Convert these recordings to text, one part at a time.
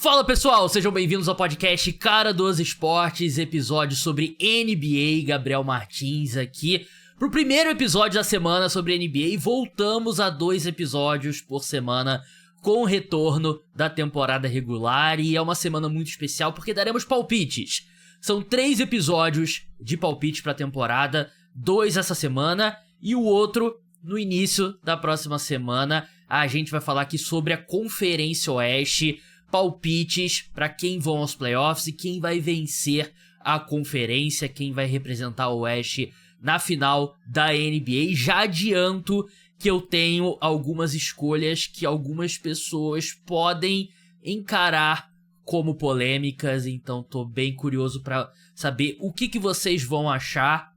Fala pessoal, sejam bem-vindos ao podcast Cara dos Esportes, episódio sobre NBA. Gabriel Martins aqui pro primeiro episódio da semana sobre NBA. Voltamos a 2 episódios por semana com o retorno da temporada regular e é uma semana muito especial porque daremos palpites. São 3 episódios de palpite pra temporada, 2 essa semana e o outro no início da próxima semana. A gente vai falar aqui sobre a Conferência Oeste, palpites para quem vão aos playoffs e quem vai vencer a conferência, quem vai representar o Oeste na final da NBA. Já adianto que eu tenho algumas escolhas que algumas pessoas podem encarar como polêmicas, então tô bem curioso para saber o que vocês vão achar.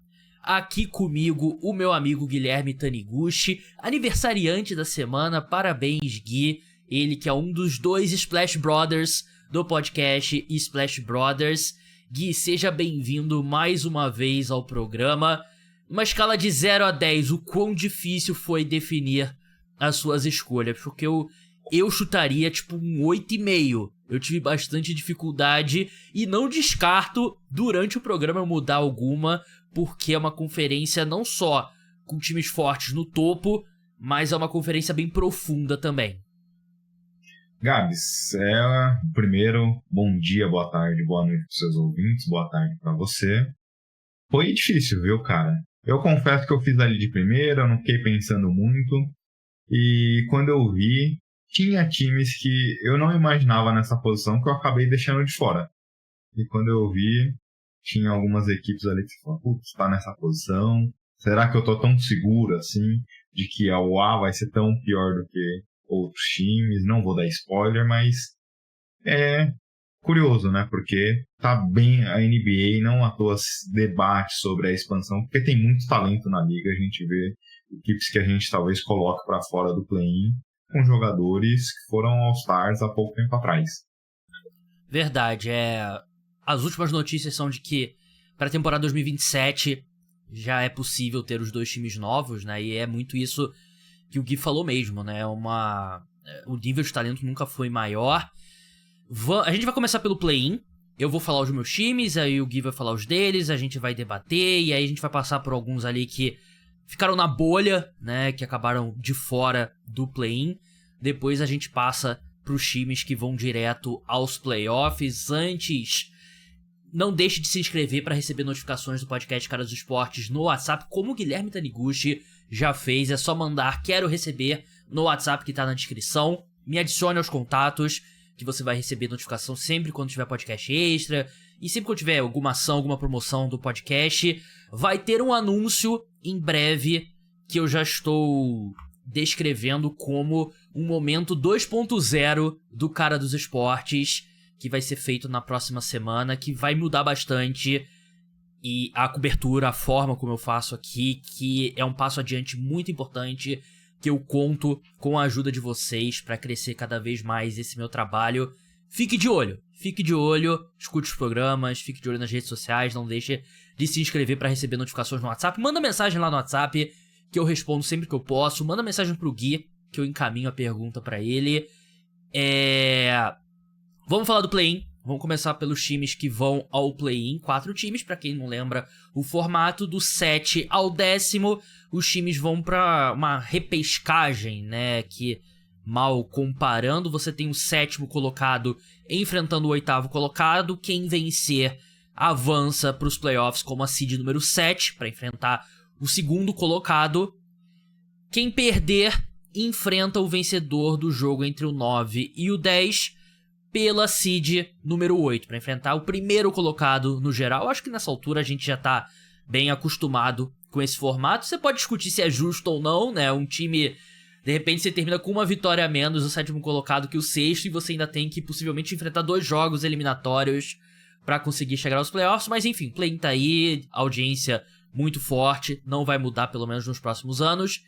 Aqui comigo o meu amigo Guilherme Taniguchi, aniversariante da semana, parabéns Gui. Ele que é um dos 2 Splash Brothers do podcast Splash Brothers. Gui, seja bem-vindo mais uma vez ao programa. Uma escala de 0 a 10, o quão difícil foi definir as suas escolhas? Porque eu chutaria tipo um 8,5. Eu tive bastante dificuldade e não descarto durante o programa mudar alguma, porque é uma conferência não só com times fortes no topo, mas é uma conferência bem profunda também. Gabs, primeiro, bom dia, boa tarde, boa noite para os seus ouvintes, boa tarde para você. Foi difícil, viu, cara? Eu confesso que eu fiz ali de primeira, eu não fiquei pensando muito, e quando eu vi, tinha times que eu não imaginava nessa posição que eu acabei deixando de fora. E quando eu vi, tinha algumas equipes ali que falaram, putz, tá nessa posição, será que eu tô tão seguro assim, de que a UA vai ser tão pior do que outros times? Não vou dar spoiler, mas é curioso, né? Porque tá bem a NBA, não à toa debate sobre a expansão, porque tem muito talento na liga. A gente vê equipes que a gente talvez coloque para fora do play-in com jogadores que foram All-Stars há pouco tempo atrás. Verdade, as últimas notícias são de que para a temporada 2027 já é possível ter os 2 times novos, né? E é muito isso que o Gui falou mesmo, né? O nível de talento nunca foi maior. A gente vai começar pelo play-in. Eu vou falar os meus times, aí o Gui vai falar os deles, a gente vai debater, e aí a gente vai passar por alguns ali que ficaram na bolha, né? Que acabaram de fora do play-in. Depois a gente passa pros times que vão direto aos playoffs. Antes, não deixe de se inscrever para receber notificações do podcast Cara dos Esportes no WhatsApp, como o Guilherme Taniguchi já fez. É só mandar "quero receber" no WhatsApp que tá na descrição. Me adicione aos contatos, que você vai receber notificação sempre quando tiver podcast extra. E sempre quando tiver alguma ação, alguma promoção do podcast. Vai ter um anúncio em breve que eu já estou descrevendo como um momento 2.0 do Cara dos Esportes, que vai ser feito na próxima semana, que vai mudar bastante. E a cobertura, a forma como eu faço aqui, que é um passo adiante muito importante, que eu conto com a ajuda de vocês para crescer cada vez mais esse meu trabalho. Fique de olho, escute os programas, fique de olho nas redes sociais, não deixe de se inscrever para receber notificações no WhatsApp. Manda mensagem lá no WhatsApp, que eu respondo sempre que eu posso. Manda mensagem pro Gui, que eu encaminho a pergunta para ele. Vamos falar do play-in. Vamos começar pelos times que vão ao play-in. 4 times, pra quem não lembra o formato. Do 7 ao 10º, os times vão pra uma repescagem, né? Que, mal comparando, você tem o 7º colocado enfrentando o 8º colocado. Quem vencer avança pros playoffs como a seed número 7 pra enfrentar o 2º colocado. Quem perder enfrenta o vencedor do jogo entre o 9 e o 10 pela seed número 8, para enfrentar o primeiro colocado no geral. Acho que nessa altura a gente já tá bem acostumado com esse formato. Você pode discutir se é justo ou não, né? Um time, de repente, você termina com uma vitória a menos, o 7º colocado, que o 6º, e você ainda tem que possivelmente enfrentar 2 jogos eliminatórios para conseguir chegar aos playoffs. Mas enfim, play-in tá aí, audiência muito forte, não vai mudar pelo menos nos próximos anos.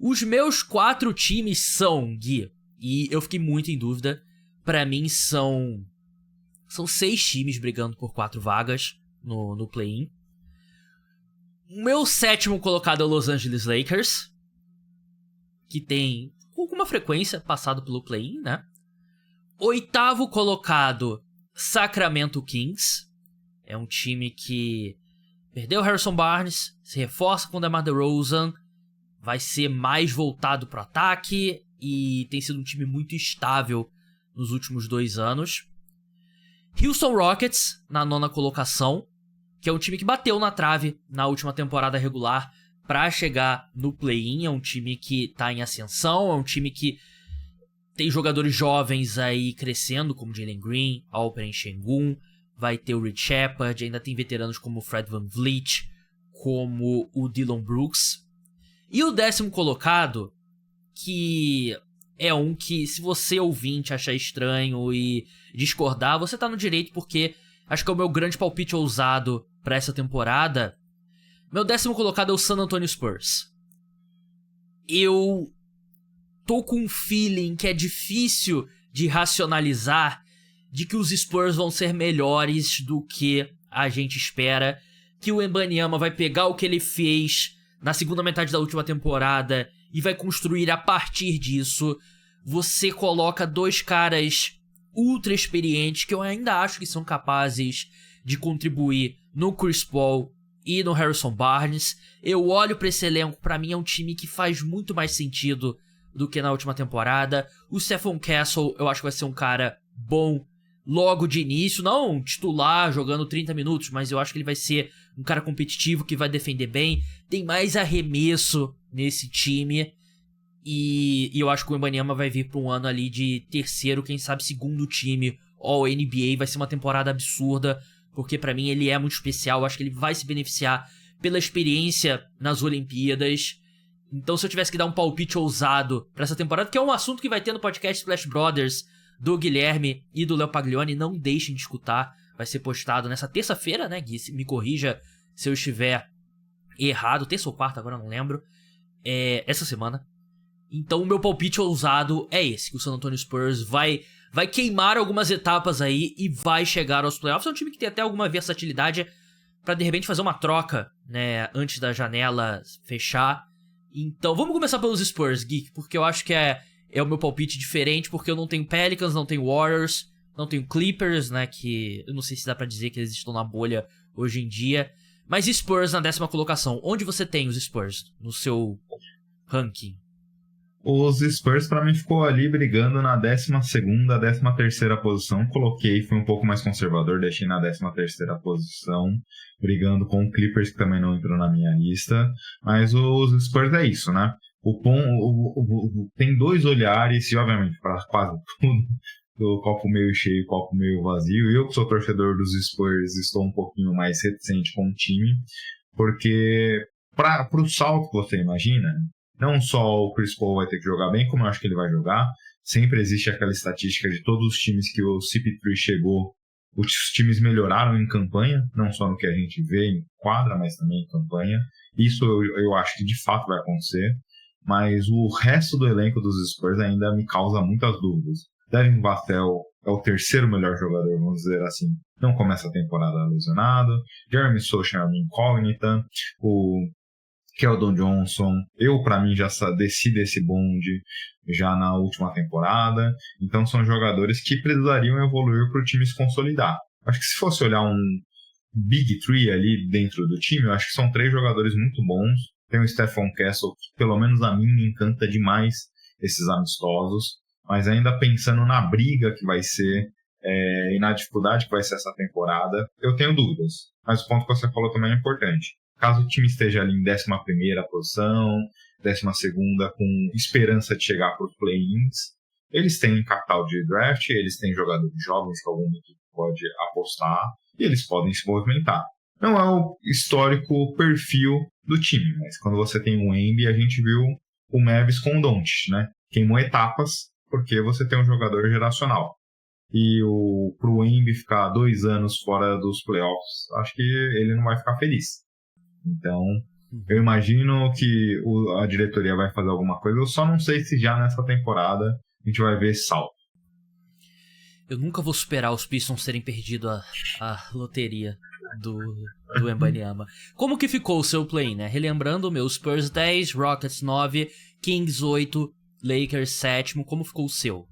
Os meus 4 times são, Gui, e eu fiquei muito em dúvida. Pra mim são 6 times brigando por 4 vagas no play-in. O meu 7º colocado é o Los Angeles Lakers, que tem com alguma frequência passado pelo play-in, né? 8º colocado, Sacramento Kings. É um time que perdeu o Harrison Barnes, se reforça com o DeMar DeRozan, vai ser mais voltado pro ataque e tem sido um time muito estável nos últimos 2 anos. Houston Rockets, na 9ª colocação, que é um time que bateu na trave na última temporada regular para chegar no play-in. É um time que tá em ascensão, é um time que tem jogadores jovens aí crescendo, como Jalen Green, Alperen Sengun, vai ter o Reed Shepard, ainda tem veteranos como o Fred VanVleet, como o Dillon Brooks. E o 10º colocado, que é um que, se você ouvinte achar estranho e discordar, você tá no direito, porque acho que é o meu grande palpite ousado pra essa temporada. Meu 10º colocado é o San Antonio Spurs. Eu tô com um feeling que é difícil de racionalizar de que os Spurs vão ser melhores do que a gente espera, que o Wembanyama vai pegar o que ele fez na segunda metade da última temporada e vai construir a partir disso. Você coloca 2 caras ultra experientes que eu ainda acho que são capazes de contribuir no Chris Paul e no Harrison Barnes. Eu olho pra esse elenco, pra mim é um time que faz muito mais sentido do que na última temporada. O Stephon Castle eu acho que vai ser um cara bom logo de início, não titular jogando 30 minutos, mas eu acho que ele vai ser um cara competitivo que vai defender bem, tem mais arremesso nesse time, e eu acho que o Wembanyama vai vir para um ano ali de 3º, quem sabe 2º time All-NBA. Vai ser uma temporada absurda, porque pra mim ele é muito especial. Eu acho que ele vai se beneficiar pela experiência nas Olimpíadas. Então, se eu tivesse que dar um palpite ousado pra essa temporada, que é um assunto que vai ter no podcast Splash Brothers do Guilherme e do Léo Paglioni, não deixem de escutar, vai ser postado nessa terça-feira, né, Gui? Me corrija se eu estiver errado, terça ou quarta, agora eu não lembro, essa semana. Então o meu palpite ousado é esse, que o San Antonio Spurs vai queimar algumas etapas aí e vai chegar aos playoffs. É um time que tem até alguma versatilidade pra de repente fazer uma troca, né, antes da janela fechar. Então vamos começar pelos Spurs, Gui, porque eu acho que é o meu palpite diferente, porque eu não tenho Pelicans, não tenho Warriors, não tenho Clippers, né, que eu não sei se dá pra dizer que eles estão na bolha hoje em dia. Mas Spurs na 10ª colocação. Onde você tem os Spurs no seu ranking? Os Spurs pra mim ficou ali brigando na 12ª, 13ª posição. Coloquei, fui um pouco mais conservador, deixei na 13ª posição, brigando com o Clippers, que também não entrou na minha lista. Mas os Spurs é isso, né? Tem 2 olhares, e obviamente para quase tudo, do copo meio cheio e copo meio vazio. Eu, que sou torcedor dos Spurs, estou um pouquinho mais reticente com o time, porque para o salto que você imagina, não só o Chris Paul vai ter que jogar bem, como eu acho que ele vai jogar. Sempre existe aquela estatística de todos os times que o CP3 chegou, os times melhoraram em campanha, não só no que a gente vê em quadra, mas também em campanha. Isso eu acho que de fato vai acontecer. Mas o resto do elenco dos Spurs ainda me causa muitas dúvidas. Devin Vassell é o 3º melhor jogador, vamos dizer assim. Não começa a temporada lesionado. Jeremy Sochan é uma incógnita. O Keldon Johnson, pra mim, já desci desse bonde já na última temporada. Então são jogadores que precisariam evoluir para o time se consolidar. Acho que se fosse olhar um Big Three ali dentro do time, eu acho que são 3 jogadores muito bons. Tem o Stephon Castle, que pelo menos a mim me encanta demais esses amistosos, mas ainda pensando na briga que vai ser e na dificuldade que vai ser essa temporada, eu tenho dúvidas. Mas o ponto que você falou também é importante. Caso o time esteja ali em 11ª posição, 12ª, com esperança de chegar para os play-ins, eles têm capital de draft, eles têm jogadores jovens que alguma equipe pode apostar e eles podem se movimentar. Não é o histórico perfil do time, mas quando você tem um Embiid, a gente viu o Mavis com o Doncic, né? Queimou etapas porque você tem um jogador geracional. E pro Embiid ficar 2 anos fora dos playoffs, acho que ele não vai ficar feliz. Então, eu imagino que a diretoria vai fazer alguma coisa. Eu só não sei se já nessa temporada a gente vai ver esse salto. Eu nunca vou superar os Pistons terem perdido a loteria do Wembanyama. Como que ficou o seu play, né? Relembrando, meus Spurs 10, Rockets 9, Kings 8, Lakers 7. Como ficou o seu?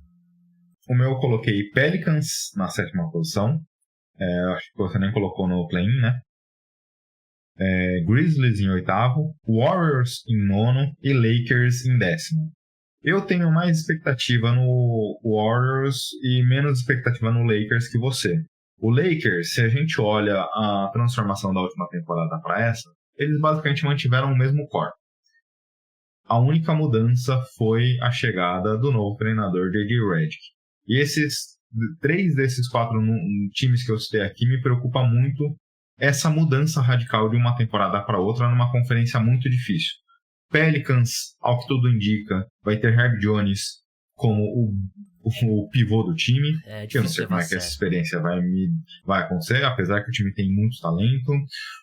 o meu eu coloquei Pelicans na 7ª posição. Acho que você nem colocou no play-in, né? Grizzlies em 8º, Warriors em 9º e Lakers em 10º. Eu tenho mais expectativa no Warriors e menos expectativa no Lakers que você. O Lakers, se a gente olha a transformação da última temporada para essa, eles basicamente mantiveram o mesmo core. A única mudança foi a chegada do novo treinador J.J. Redick. E 3 desses 4 times que eu citei aqui me preocupa muito essa mudança radical de uma temporada para outra numa conferência muito difícil. Pelicans, ao que tudo indica, vai ter Herb Jones como o pivô do time. Eu não sei como é que essa experiência vai acontecer, apesar que o time tem muito talento.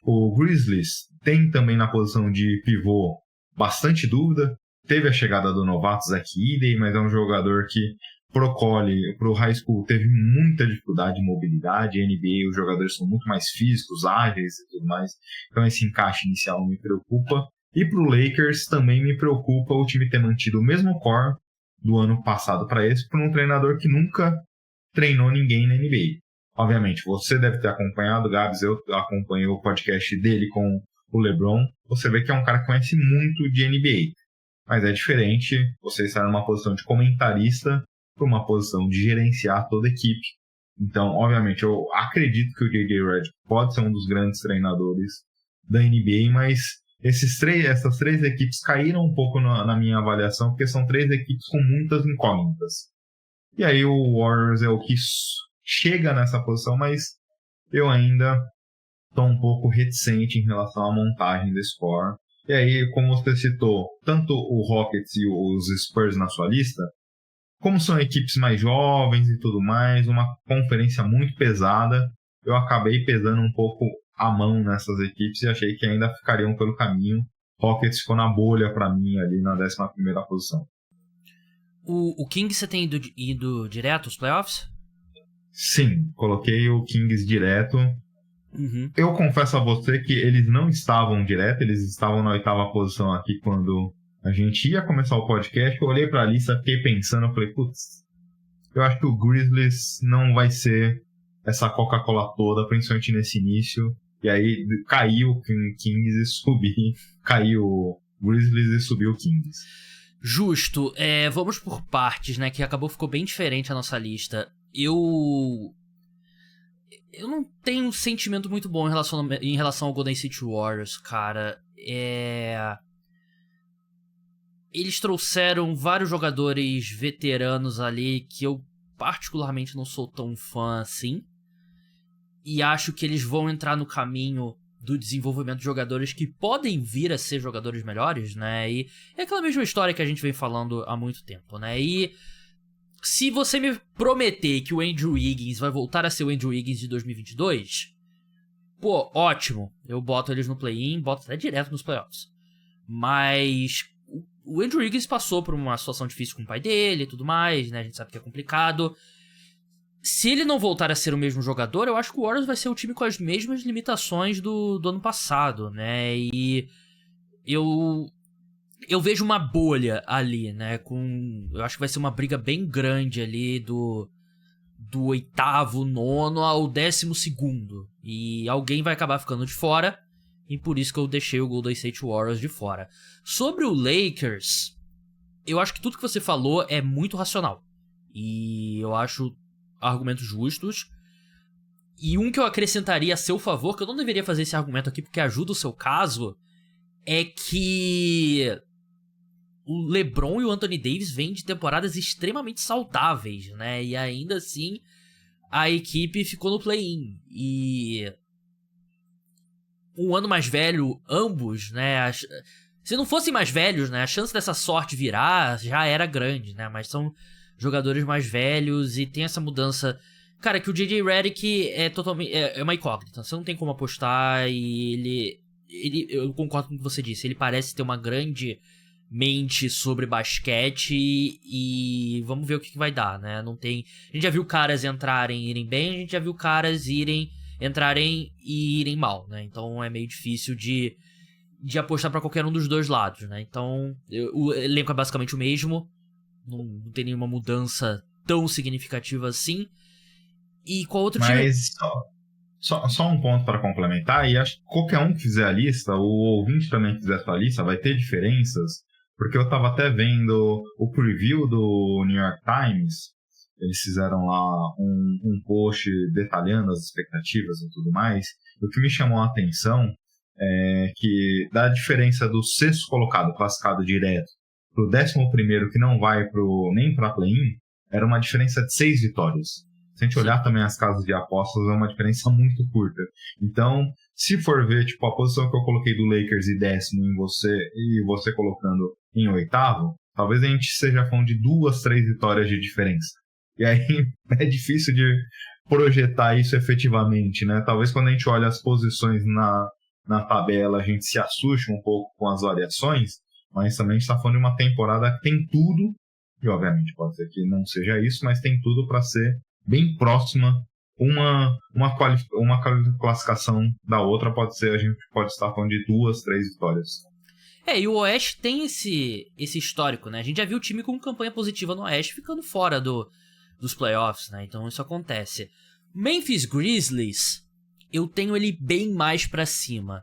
O Grizzlies tem também na posição de pivô bastante dúvida. Teve a chegada do novato Zach Edey, mas é um jogador que pro high school teve muita dificuldade de mobilidade. NBA, os jogadores são muito mais físicos, ágeis e tudo mais. Então esse encaixe inicial me preocupa. E pro Lakers também me preocupa o time ter mantido o mesmo core do ano passado para esse, por um treinador que nunca treinou ninguém na NBA. Obviamente, você deve ter acompanhado, Gabs, eu acompanhei o podcast dele com o LeBron. Você vê que é um cara que conhece muito de NBA. Mas é diferente você estar numa posição de comentarista para uma posição de gerenciar toda a equipe. Então, obviamente, eu acredito que o J.J. Redick pode ser um dos grandes treinadores da NBA, mas essas 3 equipes caíram um pouco na minha avaliação, porque são 3 equipes com muitas incógnitas. E aí o Warriors é o que chega nessa posição, mas eu ainda estou um pouco reticente em relação à montagem desse core. E aí, como você citou, tanto o Rockets e os Spurs na sua lista, como são equipes mais jovens e tudo mais, uma conferência muito pesada, eu acabei pesando um pouco a mão nessas equipes e achei que ainda ficariam pelo caminho. Rockets ficou na bolha para mim ali na 11ª posição. O Kings você tem ido direto aos playoffs? Sim, coloquei o Kings direto. Uhum. Eu confesso a você que eles não estavam direto, eles estavam na 8ª posição aqui quando a gente ia começar o podcast. Eu olhei para a lista, fiquei pensando, eu falei, putz, eu acho que o Grizzlies não vai ser essa Coca-Cola toda, principalmente nesse início. E aí caiu o Kings e subiu. Caiu o Grizzlies e subiu o Kings. Justo. Vamos por partes, né? Que ficou bem diferente a nossa lista. Eu não tenho um sentimento muito bom em relação ao Golden State Warriors, cara. Eles trouxeram vários jogadores veteranos ali que eu particularmente não sou tão fã assim. E acho que eles vão entrar no caminho do desenvolvimento de jogadores que podem vir a ser jogadores melhores, né? E é aquela mesma história que a gente vem falando há muito tempo, né? E se você me prometer que o Andrew Wiggins vai voltar a ser o Andrew Wiggins de 2022, pô, ótimo. Eu boto eles no play-in, boto até direto nos playoffs. Mas o Andrew Wiggins passou por uma situação difícil com o pai dele e tudo mais, né? A gente sabe que é complicado. Se ele não voltar a ser o mesmo jogador, eu acho que o Warriors vai ser o time com as mesmas limitações do ano passado, né? E eu vejo uma bolha ali, né? Eu acho que vai ser uma briga bem grande ali do 8º, 9º ao 12º. E alguém vai acabar ficando de fora. E por isso que eu deixei o Golden State Warriors de fora. Sobre o Lakers, eu acho que tudo que você falou é muito racional. E eu acho argumentos justos. E um que eu acrescentaria a seu favor, que eu não deveria fazer esse argumento aqui porque ajuda o seu caso, é que o LeBron e o Anthony Davis vêm de temporadas extremamente saudáveis, né? E ainda assim, a equipe ficou no play-in. E um ano mais velho, ambos, né? Se não fossem mais velhos, né? A chance dessa sorte virar já era grande, né? Mas são jogadores mais velhos e tem essa mudança. Cara, que o J.J. Redick é totalmente... É uma incógnita. Você não tem como apostar e ele... Eu concordo com o que você disse. Ele parece ter uma grande mente sobre basquete e vamos ver o que vai dar, né? Não tem... A gente já viu caras entrarem e irem bem, a gente já viu caras entrarem e irem mal, né? Então é meio difícil de apostar pra qualquer um dos dois lados, né? Então o elenco é basicamente o mesmo. Não tem nenhuma mudança tão significativa assim. E qual outro time? Mas só um ponto para complementar, e acho que qualquer um que fizer a lista, o ouvinte também que fizer a sua lista, vai ter diferenças, porque eu estava até vendo o preview do New York Times, eles fizeram lá um post detalhando as expectativas e tudo mais. O que me chamou a atenção é que da diferença do sexto colocado, classificado direto, pro 11º que não vai nem para play-in, era uma diferença de 6 vitórias. Se a gente olhar também as casas de apostas, é uma diferença muito curta. Então, se for ver tipo, a posição que eu coloquei do Lakers em 10º em você, e você colocando em 8º, talvez a gente esteja falando de 2, 3 vitórias de diferença. E aí é difícil de projetar isso efetivamente, né? Talvez quando a gente olha as posições na tabela, a gente se assuste um pouco com as variações, mas também a gente está falando de uma temporada que tem tudo, e obviamente pode ser que não seja isso, mas tem tudo para ser bem próxima, uma classificação da outra, a gente pode estar falando de 2, 3 vitórias. E o Oeste tem esse histórico, né? A gente já viu o time com campanha positiva no Oeste ficando fora dos playoffs, né? Então isso acontece. Memphis Grizzlies, eu tenho ele bem mais pra cima.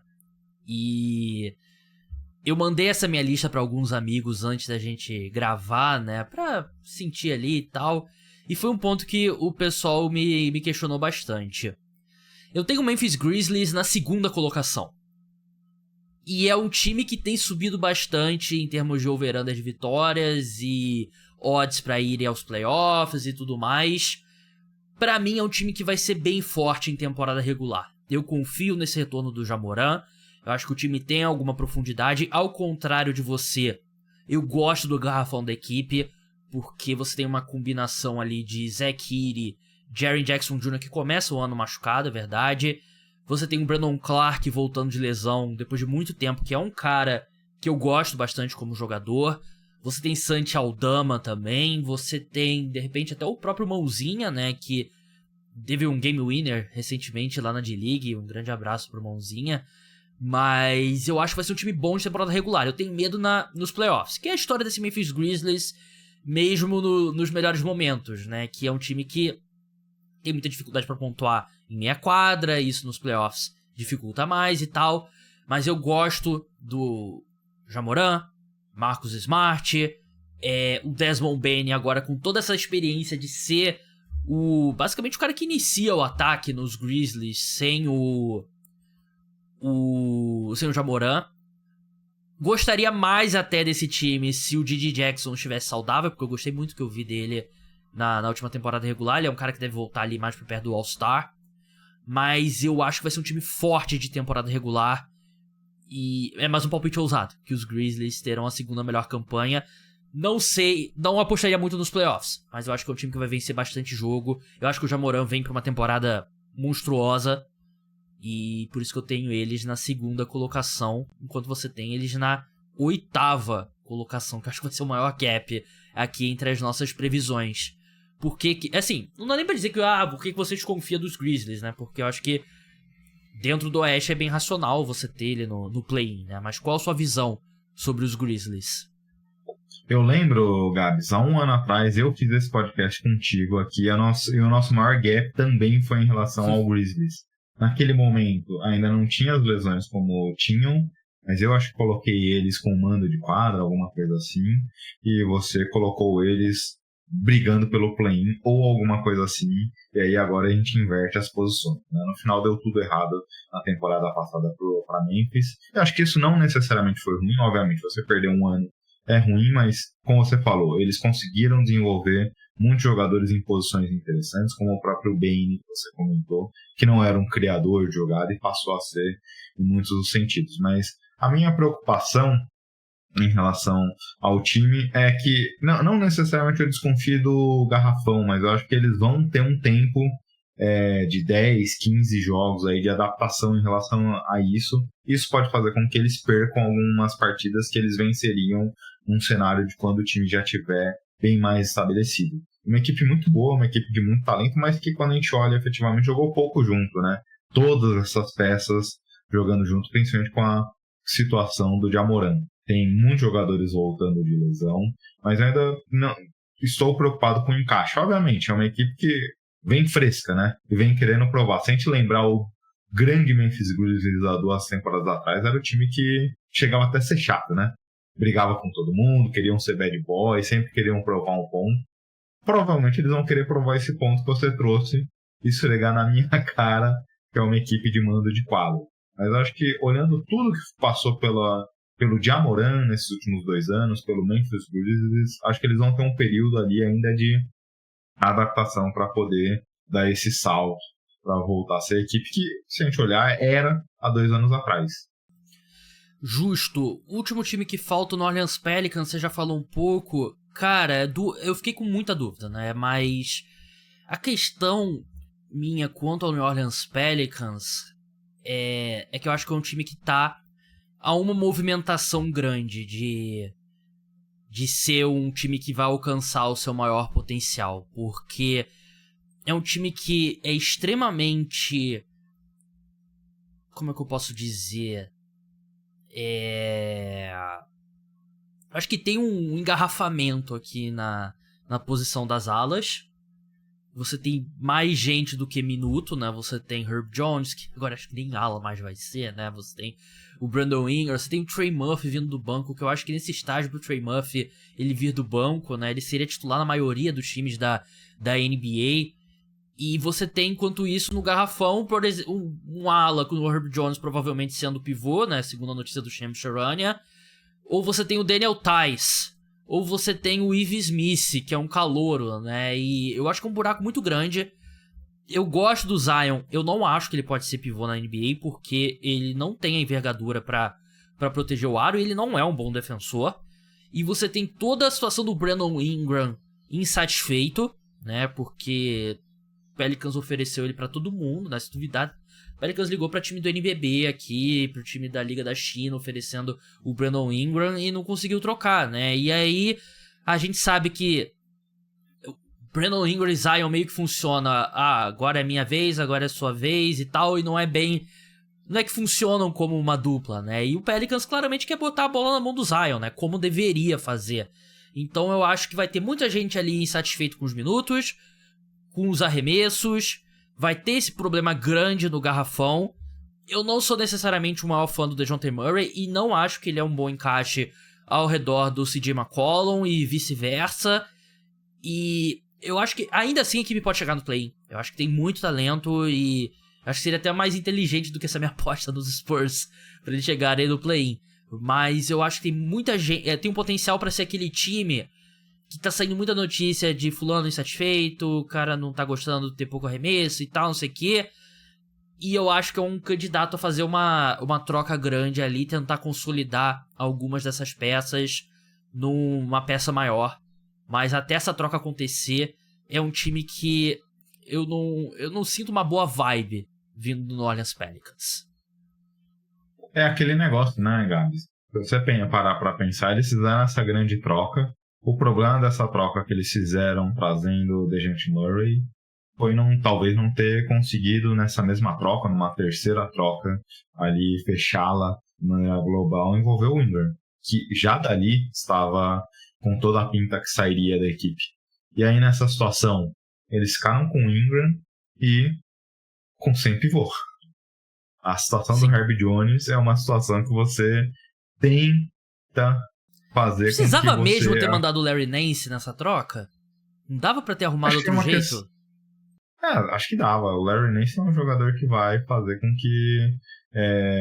E eu mandei essa minha lista pra alguns amigos antes da gente gravar, né? Pra sentir ali e tal. E foi um ponto que o pessoal me questionou bastante. Eu tenho o Memphis Grizzlies na 2ª colocação. E é um time que tem subido bastante em termos de over-under de vitórias e odds pra ir aos playoffs e tudo mais. Pra mim é um time que vai ser bem forte em temporada regular. Eu confio nesse retorno do Ja Morant. Eu acho que o time tem alguma profundidade. Ao contrário de você, eu gosto do garrafão da equipe, porque você tem uma combinação ali de Zach Edey, Jaren Jackson Jr. que começa o ano machucado, é verdade. Você tem o Brandon Clark voltando de lesão depois de muito tempo, que é um cara que eu gosto bastante como jogador. Você tem Santi Aldama também. Você tem, de repente, até o próprio Mãozinha, né? Que teve um game winner recentemente lá na D-League. Um grande abraço pro Mãozinha. Mas eu acho que vai ser um time bom de temporada regular. Eu tenho medo nos playoffs, que é a história desse Memphis Grizzlies, mesmo nos melhores momentos, né? Que é um time que tem muita dificuldade para pontuar em meia quadra, isso nos playoffs dificulta mais e tal. Mas eu gosto do Ja Morant, Marcus Smart, o Desmond Bane agora com toda essa experiência de ser basicamente o cara que inicia o ataque nos Grizzlies sem o Ja Morant. Gostaria mais até desse time se o Didi Jackson estivesse saudável, porque eu gostei muito do que eu vi dele na última temporada regular. Ele é um cara que deve voltar ali mais pra perto do All-Star. Mas eu acho que vai ser um time forte de temporada regular. E é mais um palpite ousado, que os Grizzlies terão a 2ª melhor campanha. Não sei, não apostaria muito nos playoffs, mas eu acho que é um time que vai vencer bastante jogo. Eu acho que o Ja Morant vem pra uma temporada monstruosa. E por isso que eu tenho eles na 2ª colocação, enquanto você tem eles na 8ª colocação, que eu acho que vai ser o maior gap aqui entre as nossas previsões. Porque, assim, não dá nem pra dizer que, por que você desconfia dos Grizzlies, né? Porque eu acho que dentro do Oeste é bem racional você ter ele no play-in, né? Mas qual a sua visão sobre os Grizzlies? Eu lembro, Gabs, há um ano atrás eu fiz esse podcast contigo aqui e o nosso maior gap também foi em relação ao Grizzlies. Naquele momento ainda não tinha as lesões como tinham, mas eu acho que coloquei eles com mando de quadra, alguma coisa assim, e você colocou eles brigando pelo play-in ou alguma coisa assim, e aí agora a gente inverte as posições, né? No final deu tudo errado na temporada passada para Memphis. Eu acho que isso não necessariamente foi ruim, obviamente você perder um ano é ruim, mas como você falou, eles conseguiram desenvolver muitos jogadores em posições interessantes, como o próprio Bane, que você comentou, que não era um criador de jogada e passou a ser em muitos dos sentidos. Mas a minha preocupação em relação ao time é que, não necessariamente eu desconfio do garrafão, mas eu acho que eles vão ter um tempo de 10, 15 jogos aí de adaptação em relação a isso. Isso pode fazer com que eles percam algumas partidas que eles venceriam num cenário de quando o time já tiver bem mais estabelecido. Uma equipe muito boa, uma equipe de muito talento, mas que quando a gente olha, efetivamente jogou pouco junto, né? Todas essas peças jogando junto, principalmente com a situação do Ja Morant. Tem muitos jogadores voltando de lesão, mas ainda não. estou preocupado com o encaixe. Obviamente, é uma equipe que vem fresca, né? E vem querendo provar. Se a gente lembrar o grande Memphis Grizzlies há 2 temporadas atrás, era o time que chegava até a ser chato, né? Brigava com todo mundo, queriam ser bad boy, sempre queriam provar um ponto. Provavelmente eles vão querer provar esse ponto que você trouxe e esfregar na minha cara, que é uma equipe de mando de quadro. Mas eu acho que, olhando tudo que passou pelo Ja Morant nesses últimos 2 anos, pelo Memphis Grizzlies, acho que eles vão ter um período ali ainda de adaptação para poder dar esse salto, para voltar a ser a equipe que, se a gente olhar, era há 2 anos atrás. Justo. O último time que falta, o New Orleans Pelicans, você já falou um pouco. Cara, eu fiquei com muita dúvida, né? Mas a questão minha quanto ao New Orleans Pelicans é que eu acho que é um time que tá a uma movimentação grande de ser um time que vai alcançar o seu maior potencial. Porque é um time que é extremamente... Como é que eu posso dizer? Acho que tem um engarrafamento aqui na posição das alas. Você tem mais gente do que minuto, né? Você tem Herb Jones, que agora acho que nem ala mais vai ser, né? Você tem o Brandon Ingram, você tem o Trey Murphy vindo do banco, que eu acho que nesse estágio pro Trey Murphy ele vir do banco, né? Ele seria titular na maioria dos times da NBA. E você tem, enquanto isso, no garrafão, por exemplo, um ala com o Herb Jones provavelmente sendo pivô, né? Segundo a notícia do Shams Charania. Ou você tem o Daniel Theis. Ou você tem o Ives Smith, que é um calouro, né? E eu acho que é um buraco muito grande. Eu gosto do Zion. Eu não acho que ele pode ser pivô na NBA, porque ele não tem a envergadura pra proteger o aro. E ele não é um bom defensor. E você tem toda a situação do Brandon Ingram insatisfeito, né? Porque... Pelicans ofereceu ele pra todo mundo, né? Se duvidar, Pelicans ligou pra time do NBB aqui, pro time da Liga da China, oferecendo o Brandon Ingram e não conseguiu trocar, né? E aí, a gente sabe que Brandon Ingram e Zion meio que funciona, agora é minha vez, agora é sua vez e tal, e não é que funcionam como uma dupla, né? E o Pelicans claramente quer botar a bola na mão do Zion, né? Como deveria fazer. Então eu acho que vai ter muita gente ali insatisfeito com os minutos, com os arremessos, vai ter esse problema grande no garrafão. Eu não sou necessariamente o maior fã do DeJounte Murray e não acho que ele é um bom encaixe ao redor do CJ McCollum e vice-versa. E eu acho que ainda assim a equipe pode chegar no play-in. Eu acho que tem muito talento e acho que seria até mais inteligente do que essa minha aposta nos Spurs para eles chegarem no play-in. Mas eu acho que tem muita gente, tem um potencial para ser aquele time que tá saindo muita notícia de fulano insatisfeito, o cara não tá gostando de ter pouco arremesso e tal, não sei o quê. E eu acho que é um candidato a fazer uma troca grande ali, tentar consolidar algumas dessas peças numa peça maior. Mas até essa troca acontecer, é um time que eu não sinto uma boa vibe vindo do New Orleans Pelicans. É aquele negócio, né, Gabs? Se você parar pra pensar, eles fizeram essa grande troca. O problema dessa troca que eles fizeram trazendo o DeJounte Murray foi talvez não ter conseguido nessa mesma troca, numa terceira troca, ali fechá-la de maneira global, envolver o Ingram, que já dali estava com toda a pinta que sairia da equipe. E aí nessa situação, eles ficaram com o Ingram e com sem pivô. A situação do Herb Jones é uma situação que você tenta fazer. Precisava mesmo ter mandado o Larry Nance nessa troca? Não dava pra ter arrumado outro jeito? Acho que dava. O Larry Nance é um jogador que vai fazer com que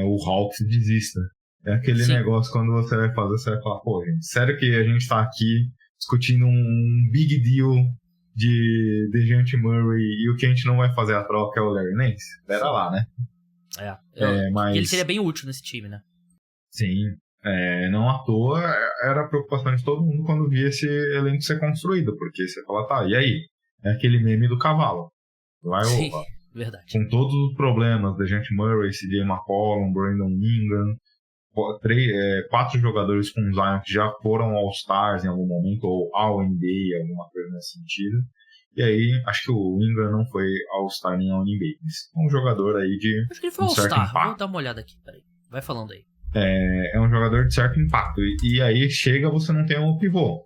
o Hawks desista. É aquele negócio, quando você vai fazer, você vai falar, pô, gente, sério que a gente tá aqui discutindo um big deal de DeJounte Murray e o que a gente não vai fazer a troca é o Larry Nance? Pera lá, né? Mas ele seria bem útil nesse time, né? Sim. Não à toa era a preocupação de todo mundo quando via esse elenco ser construído, porque você fala, tá, e aí? É aquele meme do cavalo. Vai, sim, verdade. Com todos os problemas, DeJounte Murray, CJ McCollum, Brandon Ingram, 4 jogadores com Zion que já foram All-Stars em algum momento, ou All-NBA, alguma coisa nesse sentido. E aí, acho que o Ingram não foi All-Star nem All-NBA, mas é um jogador aí de acho que ele foi All-Star, vou dar uma olhada aqui, peraí. Vai falando aí. É um jogador de certo impacto. E aí chega, você não tem um pivô.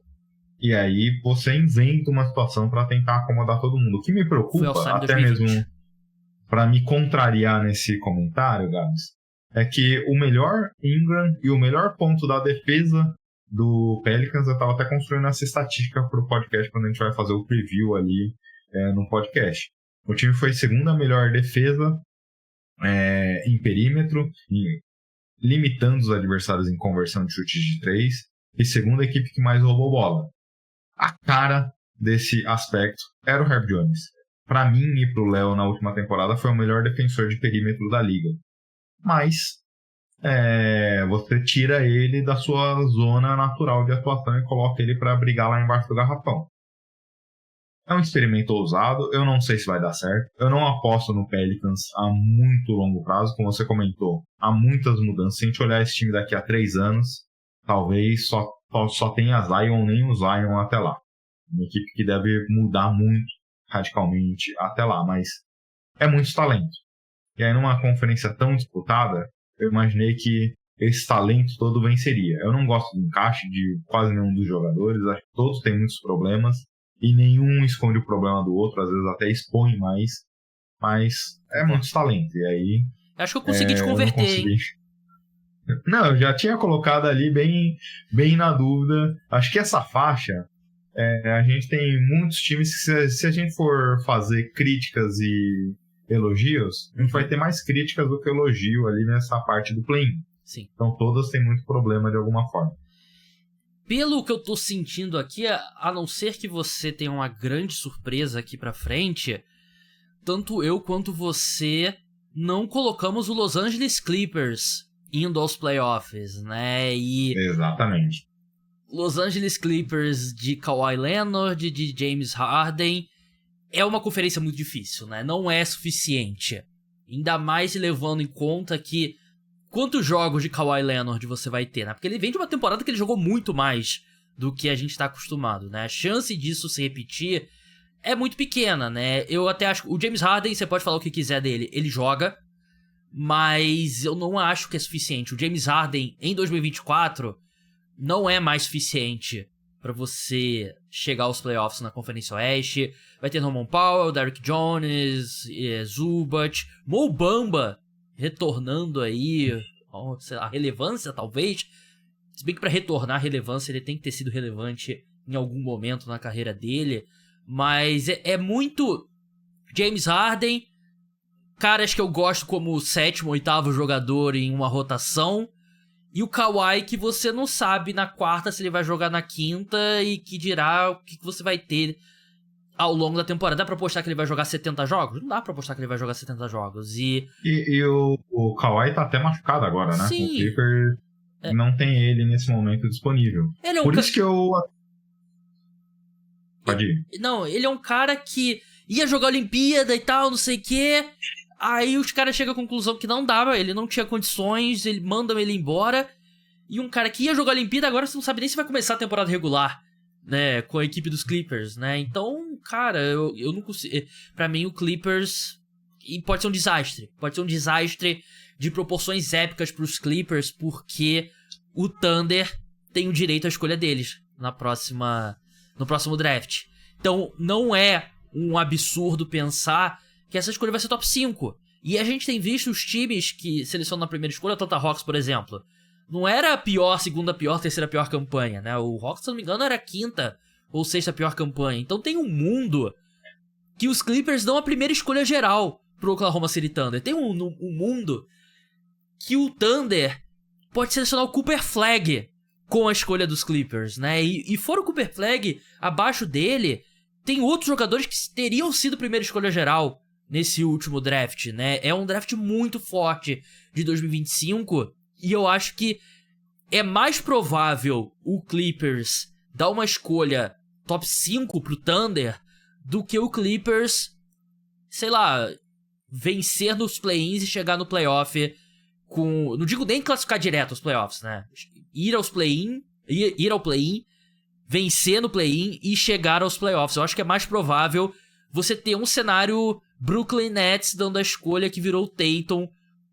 E aí você inventa uma situação para tentar acomodar todo mundo. O que me preocupa, até mesmo para me contrariar nesse comentário, Gabs, é que o melhor Ingram e o melhor ponto da defesa do Pelicans, eu estava até construindo essa estatística para o podcast quando a gente vai fazer o preview ali no podcast. O time foi segunda melhor defesa em perímetro, limitando os adversários em conversão de chutes de 3, e segunda equipe que mais roubou bola. A cara desse aspecto era o Herb Jones. Para mim e pro Léo na última temporada foi o melhor defensor de perímetro da liga. Mas você tira ele da sua zona natural de atuação e coloca ele para brigar lá embaixo do garrafão. É um experimento ousado, eu não sei se vai dar certo. Eu não aposto no Pelicans a muito longo prazo, como você comentou. Há muitas mudanças. Se a gente olhar esse time daqui a 3 anos, talvez só tenha Zion, nem o Zion até lá. Uma equipe que deve mudar muito radicalmente até lá, mas é muito talento. E aí numa conferência tão disputada, eu imaginei que esse talento todo venceria. Eu não gosto do encaixe de quase nenhum dos jogadores, acho que todos têm muitos problemas, e nenhum esconde o problema do outro, às vezes até expõe mais, mas é muito talento, e aí... Acho que eu consegui te converter, hein? Não, eu já tinha colocado ali bem na dúvida. Acho que essa faixa, a gente tem muitos times que se a gente for fazer críticas e elogios, a gente vai ter mais críticas do que elogio ali nessa parte do play-in. Sim. Então todas têm muito problema de alguma forma. Pelo que eu tô sentindo aqui, a não ser que você tenha uma grande surpresa aqui pra frente, tanto eu quanto você não colocamos o Los Angeles Clippers indo aos playoffs, né? Exatamente. Los Angeles Clippers de Kawhi Leonard, de James Harden, é uma conferência muito difícil, né? Não é suficiente. Ainda mais levando em conta que quantos jogos de Kawhi Leonard você vai ter, né? Porque ele vem de uma temporada que ele jogou muito mais do que a gente tá acostumado, né? A chance disso se repetir é muito pequena, né? Eu até acho que o James Harden, você pode falar o que quiser dele, ele joga, mas eu não acho que é suficiente. O James Harden em 2024 não é mais suficiente pra você chegar aos playoffs na Conferência Oeste. Vai ter Norman Powell, Derrick Jones, Zubac, Mo Bamba retornando aí, sei lá, relevância talvez. Se bem que pra retornar a relevância ele tem que ter sido relevante em algum momento na carreira dele. Mas é muito James Harden, caras que eu gosto como o 7º, 8º jogador em uma rotação, e o Kawhi que você não sabe na quarta se ele vai jogar na quinta, e que dirá o que você vai ter ao longo da temporada. Dá pra apostar que ele vai jogar 70 jogos? Não dá pra apostar que ele vai jogar 70 jogos. E o Kawhi tá até machucado agora, né? Sim. O Clipper não tem ele nesse momento disponível. Ele é Por isso que eu... Pode ir. Não, ele é um cara que ia jogar Olimpíada e tal, não sei o quê. Aí os caras chegam à conclusão que não dava, ele não tinha condições, ele manda ele embora. E um cara que ia jogar Olimpíada, agora você não sabe nem se vai começar a temporada regular, né, com a equipe dos Clippers, né? Então, cara, eu não consigo... Pra mim, o Clippers pode ser um desastre. Pode ser um desastre de proporções épicas pros Clippers, porque o Thunder tem o direito à escolha deles no próximo draft. Então, não é um absurdo pensar que essa escolha vai ser top 5. E a gente tem visto os times que selecionam na primeira escolha, o Atlanta Hawks, por exemplo. Não era a pior, segunda pior, terceira pior campanha, né? O Hawks, se não me engano, era a quinta ou sexta pior campanha. Então tem um mundo que os Clippers dão a primeira escolha geral pro Oklahoma City Thunder. Tem um mundo que o Thunder pode selecionar o Cooper Flag com a escolha dos Clippers, né? E fora o Cooper Flag, abaixo dele, tem outros jogadores que teriam sido primeira escolha geral nesse último draft, né? É um draft muito forte de 2025 e eu acho que é mais provável o Clippers dar uma escolha top 5 pro Thunder do que o Clippers, sei lá, vencer nos play-ins e chegar no playoff com... Não digo nem classificar direto aos playoffs, né? Ir ao play-in, vencer no play-in e chegar aos playoffs. Eu acho que é mais provável você ter um cenário Brooklyn Nets dando a escolha que virou o Tatum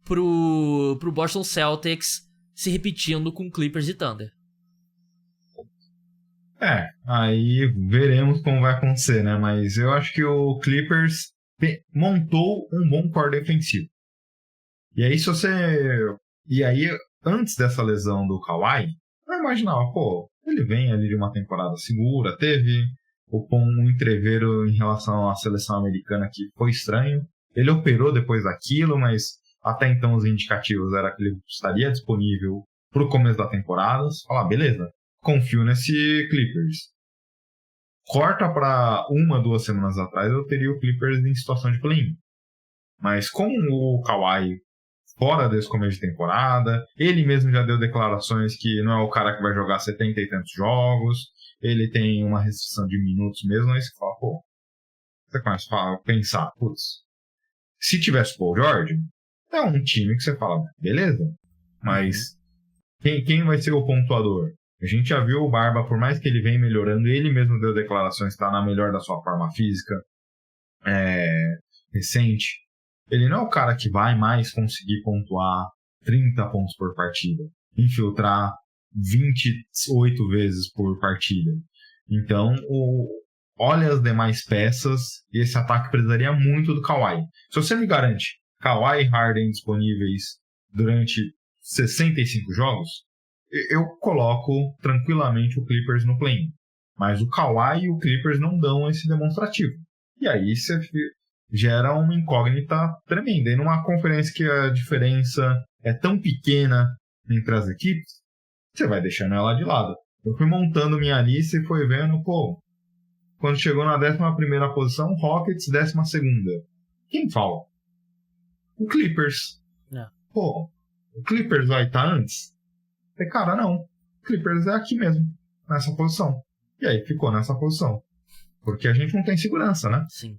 pro Boston Celtics se repetindo com Clippers e Thunder. Aí veremos como vai acontecer, né? Mas eu acho que o Clippers montou um bom core defensivo. E aí, antes dessa lesão do Kawhi, eu imaginava, ele vem ali de uma temporada segura, teve um entreveiro em relação à seleção americana que foi estranho. Ele operou depois daquilo, mas até então os indicativos eram que ele estaria disponível pro começo da temporada. Você fala, beleza, confio nesse Clippers. Corta para 2 semanas atrás, eu teria o Clippers em situação de play-in. Mas com o Kawhi fora desse começo de temporada, ele mesmo já deu declarações que não é o cara que vai jogar 70 e tantos jogos, ele tem uma restrição de minutos mesmo, aí você fala, você começa a pensar, se tivesse o Paul George, é um time que você fala, beleza, mas quem vai ser o pontuador? A gente já viu o Barba, por mais que ele venha melhorando, ele mesmo deu declarações que está na melhor da sua forma física recente. Ele não é o cara que vai mais conseguir pontuar 30 pontos por partida, infiltrar 28 vezes por partida. Então, olha as demais peças e esse ataque precisaria muito do Kawhi. Se você me garante Kawhi e Harden disponíveis durante 65 jogos, eu coloco tranquilamente o Clippers no play-in. Mas o Kawhi e o Clippers não dão esse demonstrativo. E aí você gera uma incógnita tremenda. E numa conferência que a diferença é tão pequena entre as equipes, você vai deixando ela de lado. Eu fui montando minha lista e fui vendo, quando chegou na 11ª posição, Rockets 12ª. Quem fala? O Clippers. O Clippers vai estar antes? Cara, não. O Clippers é aqui mesmo, nessa posição. E aí ficou nessa posição. Porque a gente não tem segurança, né? Sim.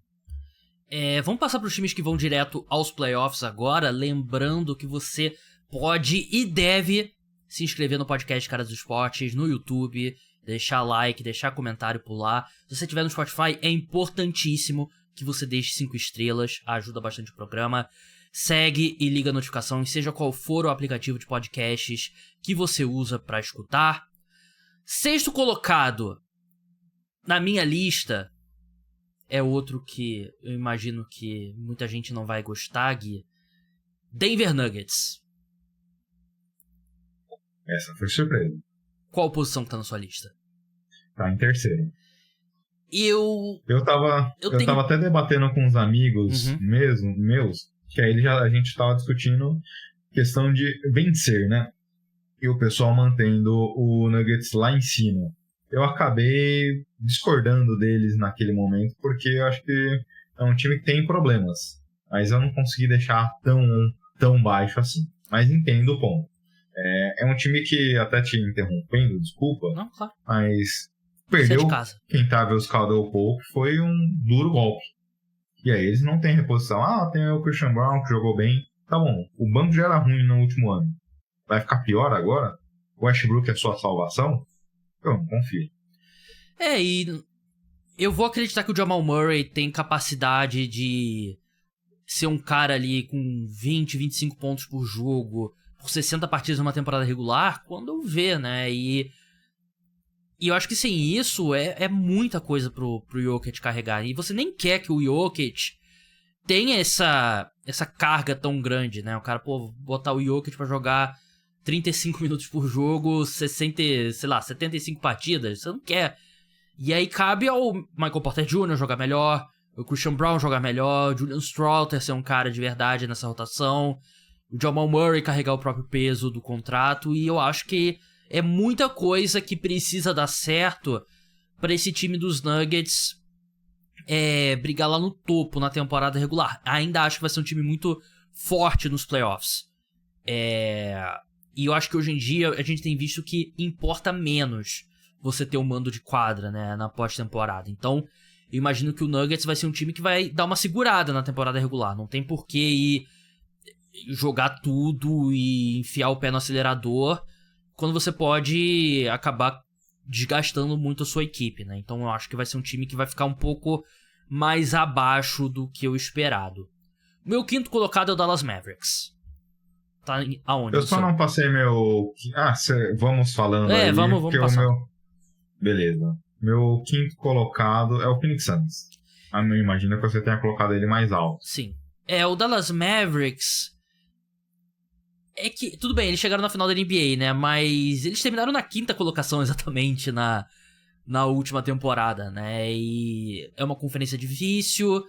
Vamos passar para os times que vão direto aos playoffs agora, lembrando que você pode e deve se inscrever no podcast Caras dos Esportes, no YouTube, deixar like, deixar comentário por lá. Se você estiver no Spotify, é importantíssimo que você deixe 5 estrelas, ajuda bastante o programa. Segue e liga a notificação, seja qual for o aplicativo de podcasts que você usa para escutar. 6º colocado na minha lista é outro que eu imagino que muita gente não vai gostar, Gui. Denver Nuggets. Essa foi surpresa. Qual posição que tá na sua lista? Tá em 3º. Eu tava até debatendo com uns amigos meus, que aí a gente tava discutindo questão de vencer, né? E o pessoal mantendo o Nuggets lá em cima. Eu acabei discordando deles naquele momento, porque eu acho que é um time que tem problemas. Mas eu não consegui deixar tão baixo assim. Mas entendo o ponto. É um time que, até te interrompendo, desculpa, não, claro. Mas perdeu quem tava os Caldwell Pope, foi um duro golpe. E aí eles não têm reposição. Tem o Christian Brown que jogou bem. Tá bom, o banco já era ruim no último ano. Vai ficar pior agora? O Westbrook é sua salvação? Eu não confio. E eu vou acreditar que o Jamal Murray tem capacidade de ser um cara ali com 20, 25 pontos por jogo, por 60 partidas numa temporada regular, quando vê, né? E eu acho que sem isso é muita coisa pro Jokic carregar. E você nem quer que o Jokic tenha essa carga tão grande, né? O cara, botar o Jokic pra jogar 35 minutos por jogo, 75 partidas, você não quer. E aí cabe ao Michael Porter Jr. jogar melhor, o Christian Brown jogar melhor, o Julian Strouter ser um cara de verdade nessa rotação, o Jamal Murray carregar o próprio peso do contrato, e eu acho que é muita coisa que precisa dar certo para esse time dos Nuggets brigar lá no topo na temporada regular. Ainda acho que vai ser um time muito forte nos playoffs. E eu acho que hoje em dia a gente tem visto que importa menos você ter um mando de quadra, né, na pós-temporada. Então, eu imagino que o Nuggets vai ser um time que vai dar uma segurada na temporada regular. Não tem por que ir jogar tudo e enfiar o pé no acelerador quando você pode acabar desgastando muito a sua equipe, né? Então eu acho que vai ser um time que vai ficar um pouco mais abaixo do que o esperado. Meu 5º colocado é o Dallas Mavericks. Tá aonde? Eu só não passei meu... vamos falando aí. Vamos passar. Beleza. Meu quinto colocado é o Phoenix Suns. Eu imagino que você tenha colocado ele mais alto. Sim. O Dallas Mavericks... É que, tudo bem, eles chegaram na final da NBA, né? Mas eles terminaram na quinta colocação exatamente na última temporada, né? E é uma conferência difícil.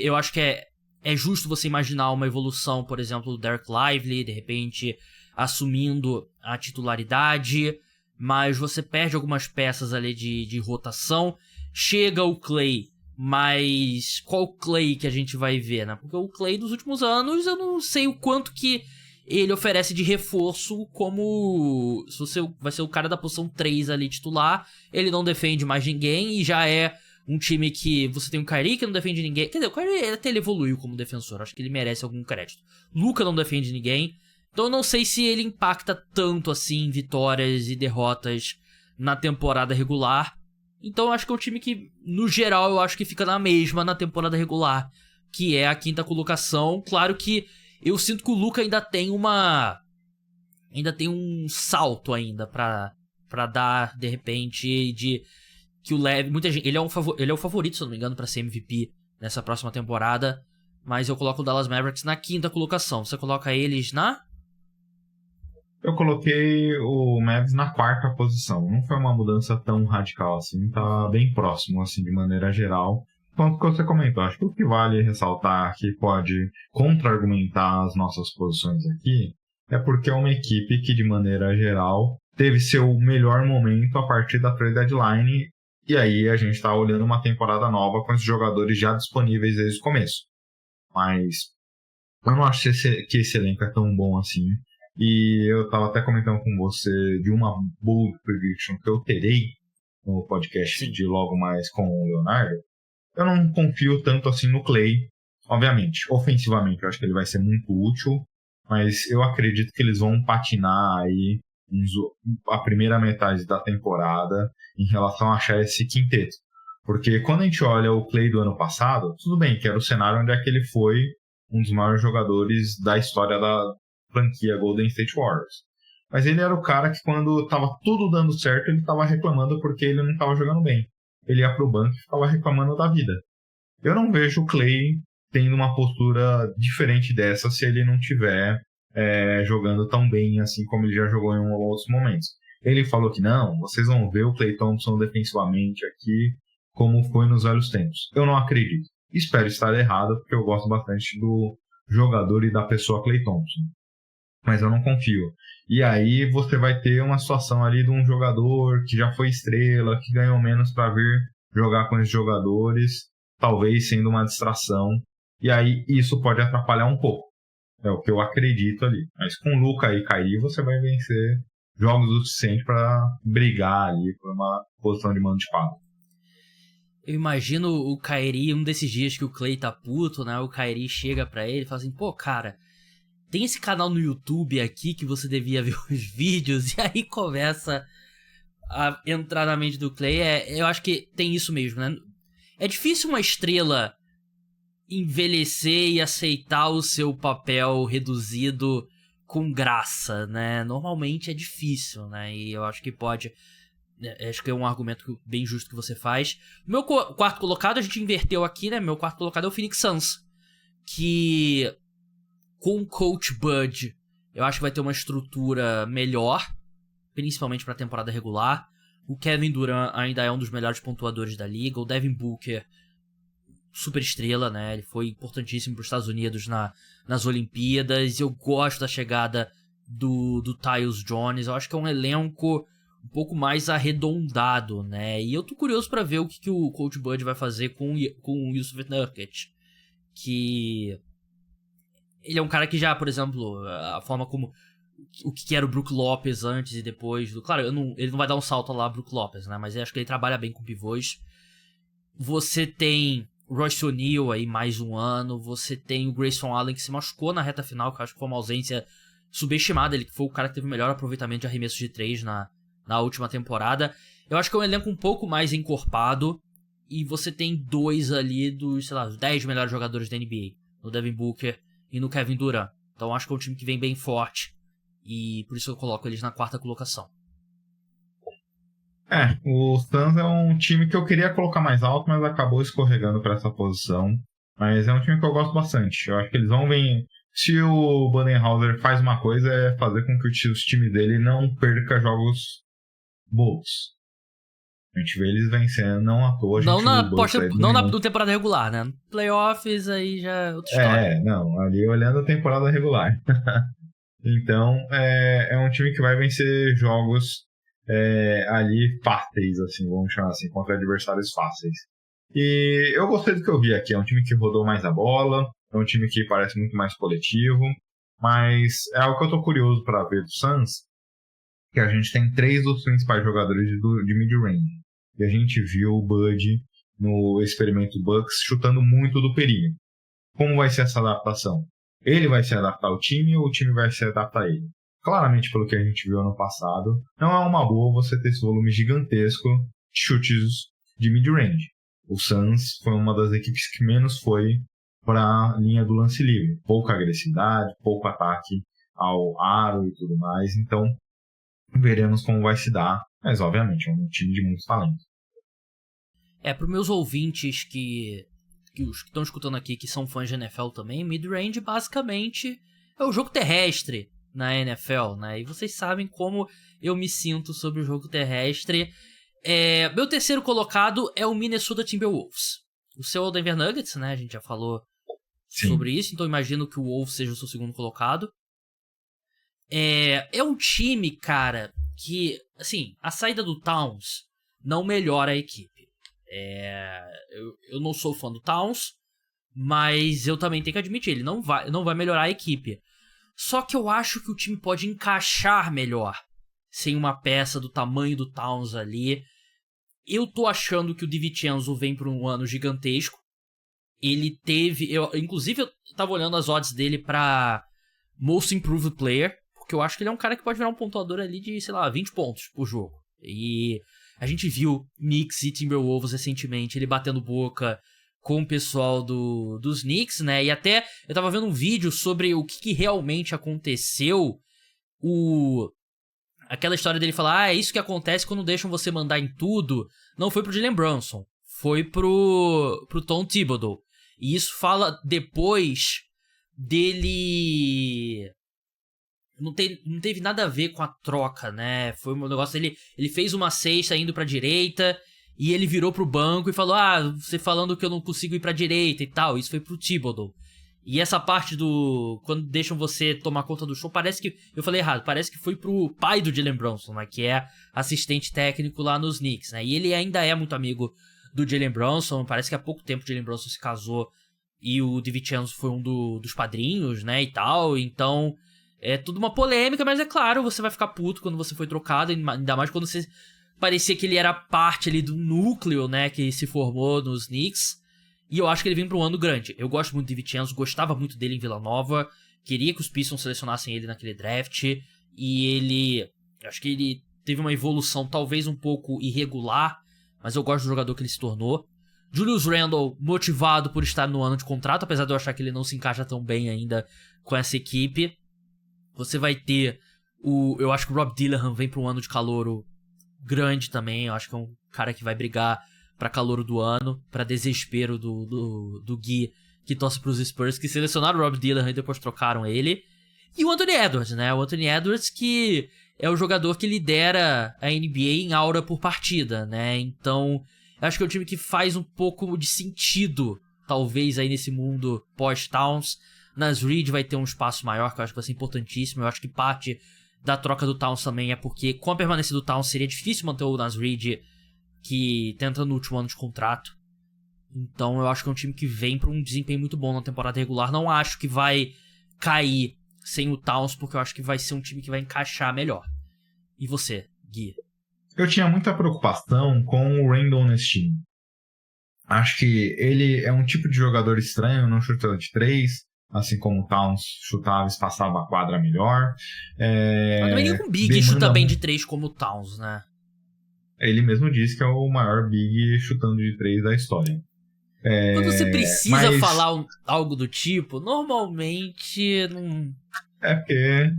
Eu acho que é justo você imaginar uma evolução, por exemplo, do Derek Lively, de repente assumindo a titularidade, mas você perde algumas peças ali de rotação. Chega o Klay, mas qual Klay que a gente vai ver, né? Porque o Klay dos últimos anos, eu não sei o quanto que ele oferece de reforço, como se você vai ser o cara da posição 3 ali titular, ele não defende mais ninguém e já é um time que você tem o Kyrie que não defende ninguém. Quer dizer, o Kyrie até ele evoluiu como defensor, acho que ele merece algum crédito. Luka não defende ninguém, então eu não sei se ele impacta tanto assim vitórias e derrotas na temporada regular. Então eu acho que é um time que, no geral, eu acho que fica na mesma na temporada regular, que é a quinta colocação. Claro que eu sinto que o Luka ainda tem um salto ainda pra dar, de repente, de que o Leve... Muita gente, ele é o favorito, se eu não me engano, pra ser MVP nessa próxima temporada, mas eu coloco o Dallas Mavericks na quinta colocação. Você coloca eles na... Eu coloquei o Mavs na quarta posição. Não foi uma mudança tão radical assim, tá bem próximo, assim, de maneira geral. Quanto que você comentou, acho que o que vale ressaltar que pode contra-argumentar as nossas posições aqui é porque é uma equipe que, de maneira geral, teve seu melhor momento a partir da trade deadline, e aí a gente está olhando uma temporada nova com esses jogadores já disponíveis desde o começo. Mas eu não acho que esse elenco é tão bom assim. E eu estava até comentando com você de uma bold prediction que eu terei no podcast de logo mais com o Leonardo. Eu não confio tanto assim no Klay, obviamente. Ofensivamente, eu acho que ele vai ser muito útil, mas eu acredito que eles vão patinar aí a primeira metade da temporada em relação a achar esse quinteto. Porque quando a gente olha o Klay do ano passado, tudo bem que era o cenário onde é que ele foi um dos maiores jogadores da história da franquia Golden State Warriors. Mas ele era o cara que, quando estava tudo dando certo, ele estava reclamando porque ele não estava jogando bem. Ele ia pro banco e ficava reclamando da vida. Eu não vejo o Klay tendo uma postura diferente dessa se ele não tiver jogando tão bem assim como ele já jogou em outros momentos. Ele falou que não, vocês vão ver o Klay Thompson defensivamente aqui como foi nos velhos tempos. Eu não acredito. Espero estar errado, porque eu gosto bastante do jogador e da pessoa Klay Thompson. Mas eu não confio. E aí você vai ter uma situação ali de um jogador que já foi estrela, que ganhou menos para vir jogar com esses jogadores, talvez sendo uma distração. E aí isso pode atrapalhar um pouco. É o que eu acredito ali. Mas com Luka e Kyrie você vai vencer jogos o suficiente para brigar ali por uma posição de mando de quadra. Eu imagino o Kyrie, um desses dias que o Klay tá puto, né? O Kyrie chega pra ele e fala assim, pô, cara, tem esse canal no YouTube aqui que você devia ver os vídeos, e aí começa a entrar na mente do Klay. Eu acho que tem isso mesmo, né? É difícil uma estrela envelhecer e aceitar o seu papel reduzido com graça, né? Normalmente é difícil, né? E eu acho que pode... Acho que é um argumento bem justo que você faz. Meu quarto colocado, a gente inverteu aqui, né? Meu quarto colocado é o Phoenix Suns, que com o Coach Bud eu acho que vai ter uma estrutura melhor, principalmente pra temporada regular. O Kevin Durant ainda é um dos melhores pontuadores da liga. O Devin Booker, super estrela, né? Ele foi importantíssimo pros Estados Unidos nas Olimpíadas. Eu gosto da chegada do Tyus Jones. Eu acho que é um elenco um pouco mais arredondado, né? E eu tô curioso pra ver o que o Coach Bud vai fazer com o Jusuf Nurkic, que ele é um cara que já, por exemplo, a forma como o que era o Brook Lopes antes e depois do... Claro, ele não vai dar um salto lá, Brook Lopes, né? Mas eu acho que ele trabalha bem com pivôs. Você tem o Royce O'Neal aí mais um ano. Você tem o Grayson Allen, que se machucou na reta final, que eu acho que foi uma ausência subestimada. Ele foi o cara que teve o melhor aproveitamento de arremessos de 3 na última temporada. Eu acho que é um elenco um pouco mais encorpado. E você tem dois ali dos, sei lá, os 10 melhores jogadores da NBA. No Devin Booker e no Kevin Durant. Então acho que é um time que vem bem forte. E por isso eu coloco eles na quarta colocação. O Suns é um time que eu queria colocar mais alto, mas acabou escorregando para essa posição. Mas é um time que eu gosto bastante. Eu acho que eles vão vir. Se o Budenholzer faz uma coisa, é fazer com que os times dele não perca jogos bobos. A gente vê eles vencendo, não à toa. Não na temporada regular, né? Playoffs aí já é outra história. Não, ali olhando a temporada regular. Então, é um time que vai vencer jogos ali fáceis, assim, vamos chamar assim, contra adversários fáceis. E eu gostei do que eu vi aqui. É um time que rodou mais a bola, é um time que parece muito mais coletivo, mas é algo que eu tô curioso para ver do Suns, que a gente tem 3 dos principais jogadores de mid-range. E a gente viu o Bud no experimento Bucks chutando muito do perímetro. Como vai ser essa adaptação? Ele vai se adaptar ao time ou o time vai se adaptar a ele? Claramente, pelo que a gente viu ano passado, não é uma boa você ter esse volume gigantesco de chutes de mid-range. O Suns foi uma das equipes que menos foi para a linha do lance livre. Pouca agressividade, pouco ataque ao aro e tudo mais. Então, veremos como vai se dar. Mas, obviamente, é um time de muito talento. Para os meus ouvintes que os que estão escutando aqui, que são fãs de NFL também, mid-range basicamente é o jogo terrestre na NFL, né? E vocês sabem como eu me sinto sobre o jogo terrestre. Meu terceiro colocado é o Minnesota Timberwolves. O seu é o Denver Nuggets, né? A gente já falou sobre isso, então imagino que o Wolves seja o seu segundo colocado. É um time, cara, que, assim, a saída do Towns não melhora a equipe. Eu não sou fã do Towns, mas eu também tenho que admitir, ele não vai melhorar a equipe. Só que eu acho que o time pode encaixar melhor sem uma peça do tamanho do Towns ali. Eu tô achando que o DiVincenzo vem por um ano gigantesco. Ele teve... Inclusive, eu tava olhando as odds dele pra Most Improved Player, porque eu acho que ele é um cara que pode virar um pontuador ali de, 20 pontos por jogo. E a gente viu Knicks e Timberwolves recentemente, ele batendo boca com o pessoal dos Knicks, né? E até eu tava vendo um vídeo sobre o que realmente aconteceu. Aquela história dele falar, é isso que acontece quando deixam você mandar em tudo. Não foi pro Jalen Brunson, foi pro Tom Thibodeau. E isso fala depois dele... Não teve nada a ver com a troca, né? Foi um negócio... Ele fez uma cesta indo pra direita e ele virou pro banco e falou, você falando que eu não consigo ir pra direita e tal. Isso foi pro Thibodeau. E essa parte do... Quando deixam você tomar conta do show, parece que... Eu falei errado. Parece que foi pro pai do Jalen Brunson, né? Que é assistente técnico lá nos Knicks, né? E ele ainda é muito amigo do Jalen Brunson. Parece que há pouco tempo o Jalen Brunson se casou e o DiVincenzo foi um dos padrinhos, né? E tal. Então, é tudo uma polêmica, mas é claro, você vai ficar puto quando você foi trocado. Ainda mais quando você... Parecia que ele era parte ali do núcleo, né? Que se formou nos Knicks. E eu acho que ele vem para um ano grande. Eu gosto muito de DiVincenzo, gostava muito dele em Vila Nova. Queria que os Pistons selecionassem ele naquele draft. E ele... Acho que ele teve uma evolução talvez um pouco irregular, mas eu gosto do jogador que ele se tornou. Julius Randle, motivado por estar no ano de contrato, apesar de eu achar que ele não se encaixa tão bem ainda com essa equipe. Você vai ter eu acho que o Rob Dillingham vem para um ano de calouro grande também. Eu acho que é um cara que vai brigar pra calouro do ano, pra desespero do Gui, que torce pros Spurs, que selecionaram o Rob Dillingham e depois trocaram ele. E o Anthony Edwards, né? O Anthony Edwards, que é o jogador que lidera a NBA em aura por partida, né? Então, eu acho que é um time que faz um pouco de sentido, talvez, aí nesse mundo pós-Towns. Nas Reed vai ter um espaço maior, que eu acho que vai ser importantíssimo. Eu acho que parte da troca do Towns também é porque, com a permanência do Towns, seria difícil manter o Nas Reed, que tá entrando no último ano de contrato. Então eu acho que é um time que vem pra um desempenho muito bom na temporada regular. Não acho que vai cair sem o Towns, porque eu acho que vai ser um time que vai encaixar melhor. E você, Gui? Eu tinha muita preocupação com o Randle nesse time. Acho que ele é um tipo de jogador estranho, não chuta de 3, assim como o Towns chutava, espaçava a quadra melhor. Mas não é nenhum big chuta bem de 3 como o Towns, né? Ele mesmo disse que é o maior big chutando de 3 da história. Quando você precisa falar algo do tipo, normalmente não... É porque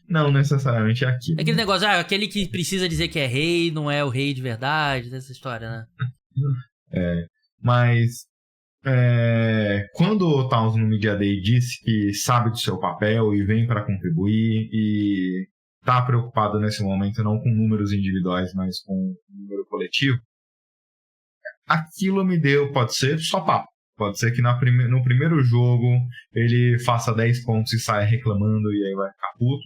não necessariamente é aquilo. É aquele negócio, aquele que precisa dizer que é rei, não é o rei de verdade, dessa história, né? Mas quando o Towns no Media Day disse que sabe do seu papel e vem para contribuir e tá preocupado nesse momento não com números individuais, mas com número coletivo, aquilo me deu, pode ser só papo. Pode ser que no primeiro jogo ele faça 10 pontos e saia reclamando e aí vai ficar puto.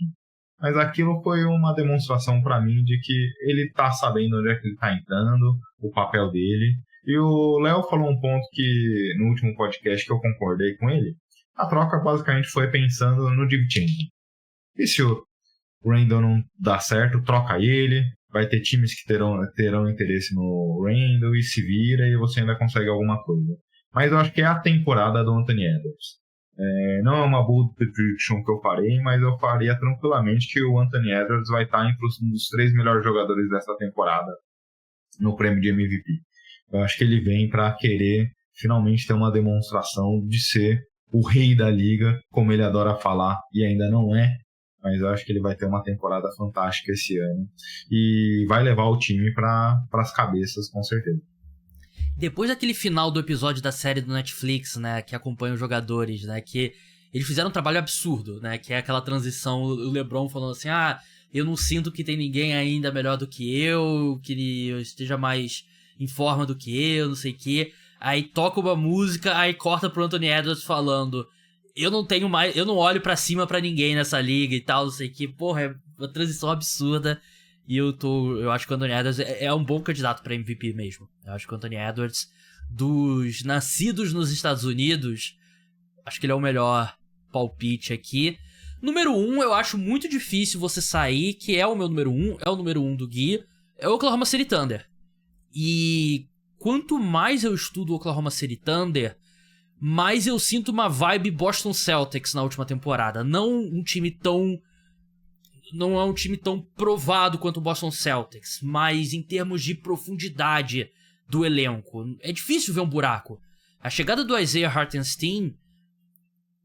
Mas aquilo foi uma demonstração para mim de que ele tá sabendo onde é que ele tá entrando, o papel dele. E o Léo falou um ponto que no último podcast que eu concordei com ele. A troca basicamente foi pensando no DiVincenzo. E se o Randall não dá certo, troca ele. Vai ter times que terão interesse no Randall e se vira e você ainda consegue alguma coisa. Mas eu acho que é a temporada do Anthony Edwards. Não é uma bold prediction que eu farei, mas eu faria tranquilamente que o Anthony Edwards vai estar entre um dos 3 melhores jogadores dessa temporada no prêmio de MVP. Eu acho que ele vem para querer finalmente ter uma demonstração de ser o rei da liga, como ele adora falar, e ainda não é, mas eu acho que ele vai ter uma temporada fantástica esse ano e vai levar o time para as cabeças, com certeza. Depois daquele final do episódio da série do Netflix, né, que acompanha os jogadores, né, que eles fizeram um trabalho absurdo, né, que é aquela transição, o LeBron falando assim, eu não sinto que tem ninguém ainda melhor do que eu, que eu esteja mais em forma do que eu, não sei o quê. Aí toca uma música, aí corta pro Anthony Edwards falando, eu não olho pra cima pra ninguém nessa liga e tal, não sei o quê. Porra, é uma transição absurda. E eu acho que o Anthony Edwards é um bom candidato pra MVP mesmo. Eu acho que o Anthony Edwards, dos nascidos nos Estados Unidos, acho que ele é o melhor palpite aqui. Número 1, eu acho muito difícil você sair, que é o meu número 1, é o número 1 do Gui, é o Oklahoma City Thunder. E quanto mais eu estudo o Oklahoma City Thunder, mais eu sinto uma vibe Boston Celtics na última temporada. Não é um time tão provado quanto o Boston Celtics, mas em termos de profundidade do elenco, é difícil ver um buraco. A chegada do Isaiah Hartenstein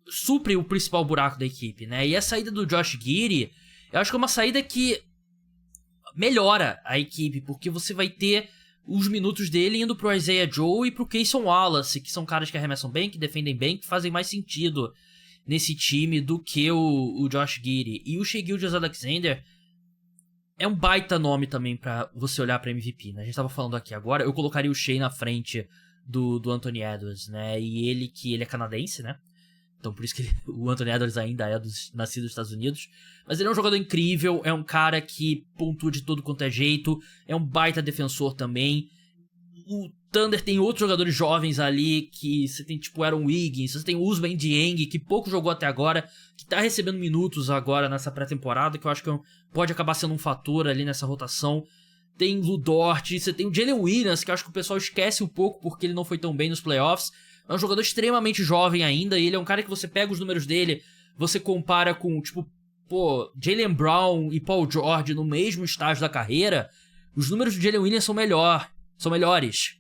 supre o principal buraco da equipe, né? E a saída do Josh Giddey, eu acho que é uma saída que melhora a equipe, porque você vai ter os minutos dele indo pro Isaiah Joe e pro Cason Wallace, que são caras que arremessam bem, que defendem bem, que fazem mais sentido nesse time do que o Josh Giddey. E o Shai Gilgeous-Alexander é um baita nome também pra você olhar pra MVP, né? A gente tava falando aqui agora, eu colocaria o Shai na frente do Anthony Edwards, né? E ele é canadense, né? Então por isso que o Anthony Edwards ainda é nascido nos Estados Unidos. Mas ele é um jogador incrível, é um cara que pontua de todo quanto é jeito, é um baita defensor também. O Thunder tem outros jogadores jovens ali, que você tem tipo Aaron Wiggins, você tem o Ousmane Dieng, que pouco jogou até agora, que tá recebendo minutos agora nessa pré-temporada, que eu acho que pode acabar sendo um fator ali nessa rotação. Tem Lu Dort, você tem o Jalen Williams, que eu acho que o pessoal esquece um pouco porque ele não foi tão bem nos playoffs. É um jogador extremamente jovem ainda, e ele é um cara que você pega os números dele, você compara com, tipo, Jaylen Brown e Paul George no mesmo estágio da carreira, os números do Jalen Williams são melhores.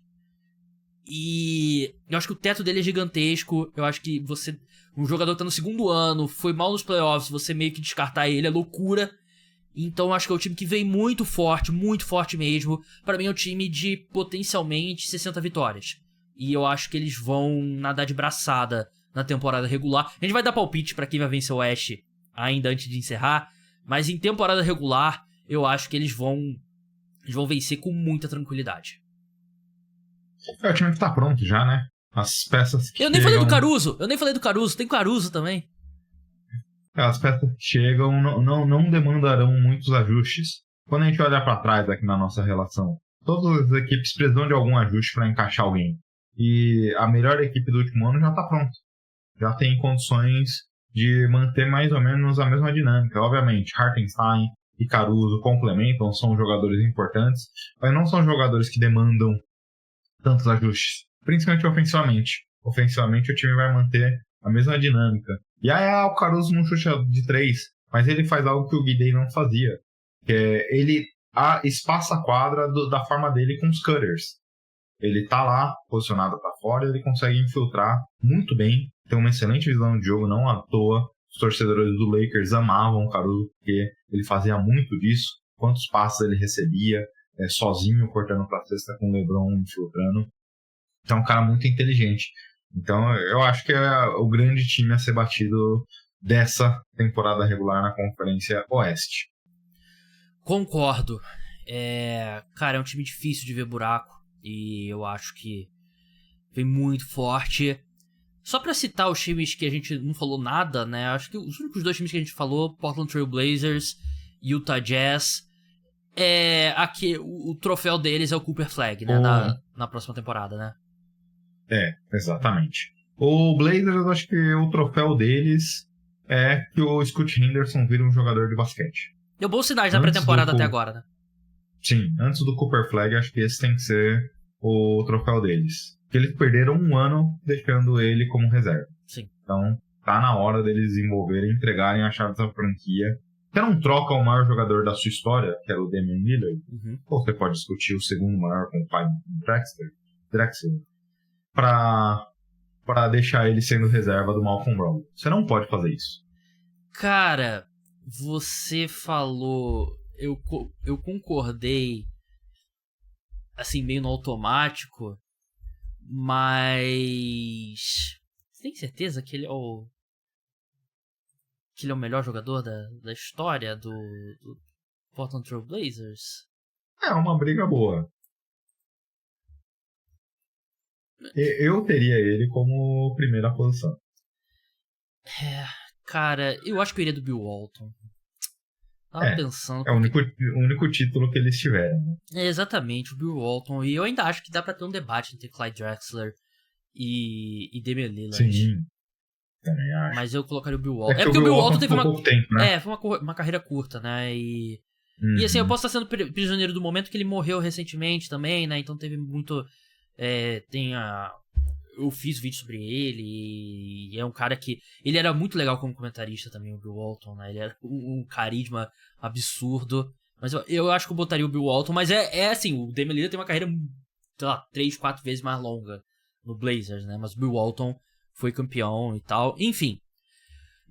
E eu acho que o teto dele é gigantesco. Eu acho que um jogador que tá no segundo ano, foi mal nos playoffs, você meio que descartar ele é loucura. Então eu acho que é um time que vem muito forte mesmo. Pra mim é um time de potencialmente 60 vitórias. E eu acho que eles vão nadar de braçada na temporada regular. A gente vai dar palpite pra quem vai vencer o Oeste ainda antes de encerrar. Mas em temporada regular, eu acho que eles vão vencer com muita tranquilidade. O time que tá pronto já, né? As peças que Eu nem falei do Caruso, tem Caruso também. As peças que chegam não demandarão muitos ajustes. Quando a gente olhar pra trás aqui na nossa relação, todas as equipes precisam de algum ajuste pra encaixar alguém. E a melhor equipe do último ano já tá pronta. Já tem condições de manter mais ou menos a mesma dinâmica. Obviamente, Hartenstein e Caruso complementam, são jogadores importantes, mas não são jogadores que demandam tantos ajustes, principalmente ofensivamente. Ofensivamente o time vai manter a mesma dinâmica. E aí o Caruso não chuta de 3, mas ele faz algo que o Giddey não fazia, que é ele espaça a quadra da forma dele com os cutters. Ele tá lá, posicionado para fora, ele consegue infiltrar muito bem, tem uma excelente visão de jogo, não à toa, Os torcedores do Lakers amavam o Caruso porque ele fazia muito disso. Quantos passes ele recebia, sozinho, cortando pra cesta com o LeBron infiltrando. Então é um cara muito inteligente. Então eu acho que é o grande time a ser batido dessa temporada regular na Conferência Oeste. Concordo. Cara, é um time difícil de ver buraco. E eu acho que vem muito forte. Só pra citar os times que a gente não falou nada, né? Acho que os únicos 2 times que a gente falou, Portland Trail Blazers, Utah Jazz. Aqui, o troféu deles é o Cooper Flag, né? Na próxima temporada, né? Exatamente. O Blazers, eu acho que o troféu deles é que o Scoot Henderson vira um jogador de basquete. Deu bons sinais na pré-temporada até agora, né? Sim, antes do Cooper Flag, acho que esse tem que ser o troféu deles. Porque eles perderam 1 ano deixando ele como reserva. Sim. Então, tá na hora deles desenvolverem, entregarem a chave da franquia. Você não troca o maior jogador da sua história, que era o Damian Lillard, ou você pode discutir o segundo maior com o pai Drexler, pra deixar ele sendo reserva do Malcolm Brogdon. Você não pode fazer isso. Cara, você falou... Eu concordei, assim, meio no automático, mas... Você tem certeza que ele é o... Que ele é o melhor jogador da história do Portland Trail Blazers? É uma briga boa. Eu teria ele como primeira posição. Cara, eu acho que eu iria do Bill Walton. Tava pensando... É o único título que eles tiveram. Né? Exatamente, o Bill Walton. E eu ainda acho que dá pra ter um debate entre Clyde Drexler e Damian Lillard. Sim. Mas eu colocaria o Bill Walton. Porque o Bill Walton teve pouco tempo, né? Foi uma carreira curta, né? E assim, eu posso estar sendo prisioneiro do momento que ele morreu recentemente também, né? Então teve muito... Eu fiz vídeo sobre ele e é um cara que... Ele era muito legal como comentarista também, o Bill Walton, né? Ele era um carisma absurdo. Mas eu acho que eu botaria o Bill Walton. Mas assim, o Damian Lillard tem uma carreira, sei lá, 3, 4 vezes mais longa no Blazers, né? Mas o Bill Walton foi campeão e tal. Enfim,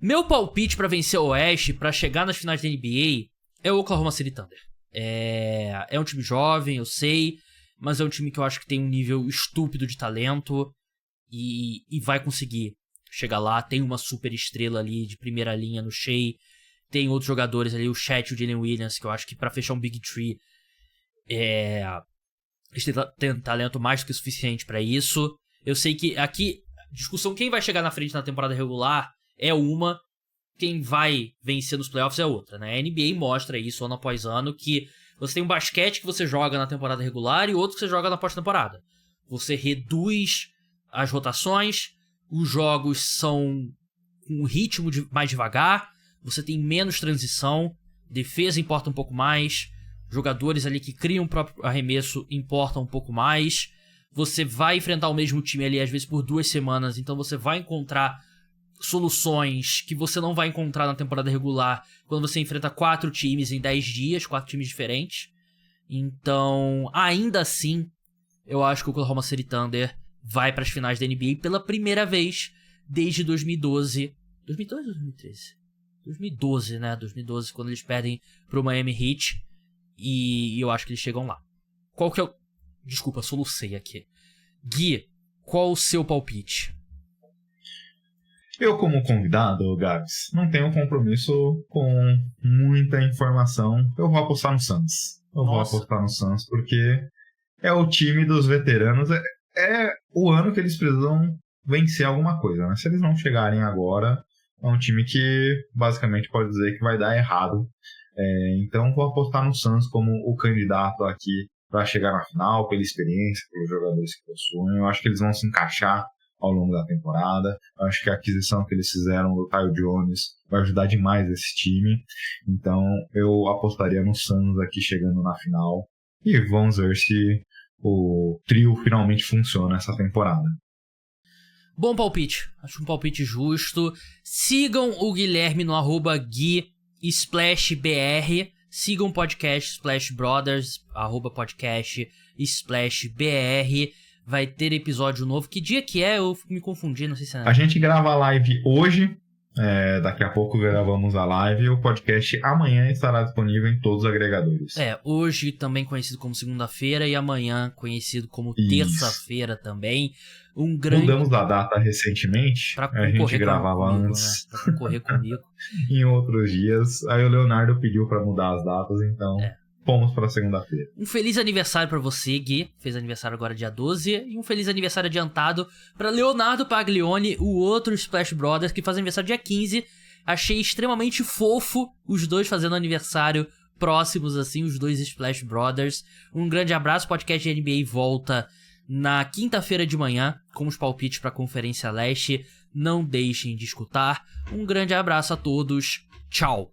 meu palpite pra vencer o Oeste, pra chegar nas finais da NBA, é o Oklahoma City Thunder. É um time jovem, eu sei, mas é um time que eu acho que tem um nível estúpido de talento e vai conseguir chegar lá. Tem uma super estrela ali de primeira linha no Shea, tem outros jogadores ali, o Chet e o Jalen Williams, que eu acho que pra fechar um Big Three eles têm talento mais do que suficiente pra isso. Eu sei que aqui, discussão quem vai chegar na frente na temporada regular é uma, quem vai vencer nos playoffs é outra, né? A NBA mostra isso ano após ano, que você tem um basquete que você joga na temporada regular e outro que você joga na pós-temporada. Você reduz as rotações, os jogos são com um ritmo mais devagar, você tem menos transição, defesa importa um pouco mais, jogadores ali que criam o próprio arremesso importam um pouco mais. Você vai enfrentar o mesmo time ali, às vezes, por 2 semanas. Então você vai encontrar soluções que você não vai encontrar na temporada regular quando você enfrenta 4 times em 10 dias, 4 times diferentes. Então, ainda assim, eu acho que o Oklahoma City Thunder vai para as finais da NBA pela primeira vez desde 2012. 2012 ou 2013? 2012, né? 2012, quando eles perdem pro Miami Heat. E eu acho que eles chegam lá. Qual que é o... Desculpa, solucei aqui. Gui, qual o seu palpite? Eu, como convidado, Gabs, não tenho compromisso com muita informação. Eu vou apostar no Suns. Vou apostar no Suns porque é o time dos veteranos. É o ano que eles precisam vencer alguma coisa, né? Se eles não chegarem agora, é um time que basicamente pode dizer que vai dar errado. Então vou apostar no Suns como o candidato aqui para chegar na final, pela experiência, pelos jogadores que possuem. Eu acho que eles vão se encaixar ao longo da temporada. Eu acho que a aquisição que eles fizeram do Tyus Jones vai ajudar demais esse time. Então eu apostaria no Suns aqui chegando na final. E vamos ver se o trio finalmente funciona essa temporada. Bom palpite. Acho um palpite justo. Sigam o Guilherme no @GuiSplashBR. Sigam o podcast Splash Brothers, @podcast Splash BR. Vai ter episódio novo. Que dia que é? Eu me confundi, não sei se é... A gente grava a live hoje, Daqui a pouco gravamos a live e o podcast amanhã estará disponível em todos os agregadores. Hoje também conhecido como segunda-feira e amanhã conhecido como Isso. Terça-feira também. Mudamos a data recentemente. Pra a gente gravava comigo, antes. Né? Pra concorrer comigo. Em outros dias. Aí o Leonardo pediu pra mudar as datas, então fomos pra segunda-feira. Um feliz aniversário pra você, Gui. Fez aniversário agora dia 12. E um feliz aniversário adiantado pra Leonardo Paglioni, o outro Splash Brothers, que faz aniversário dia 15. Achei extremamente fofo os dois fazendo aniversário próximos, assim, os dois Splash Brothers. Um grande abraço. O podcast de NBA volta na quinta-feira de manhã com os palpites pra Conferência Leste. Não deixem de escutar. Um grande abraço a todos. Tchau.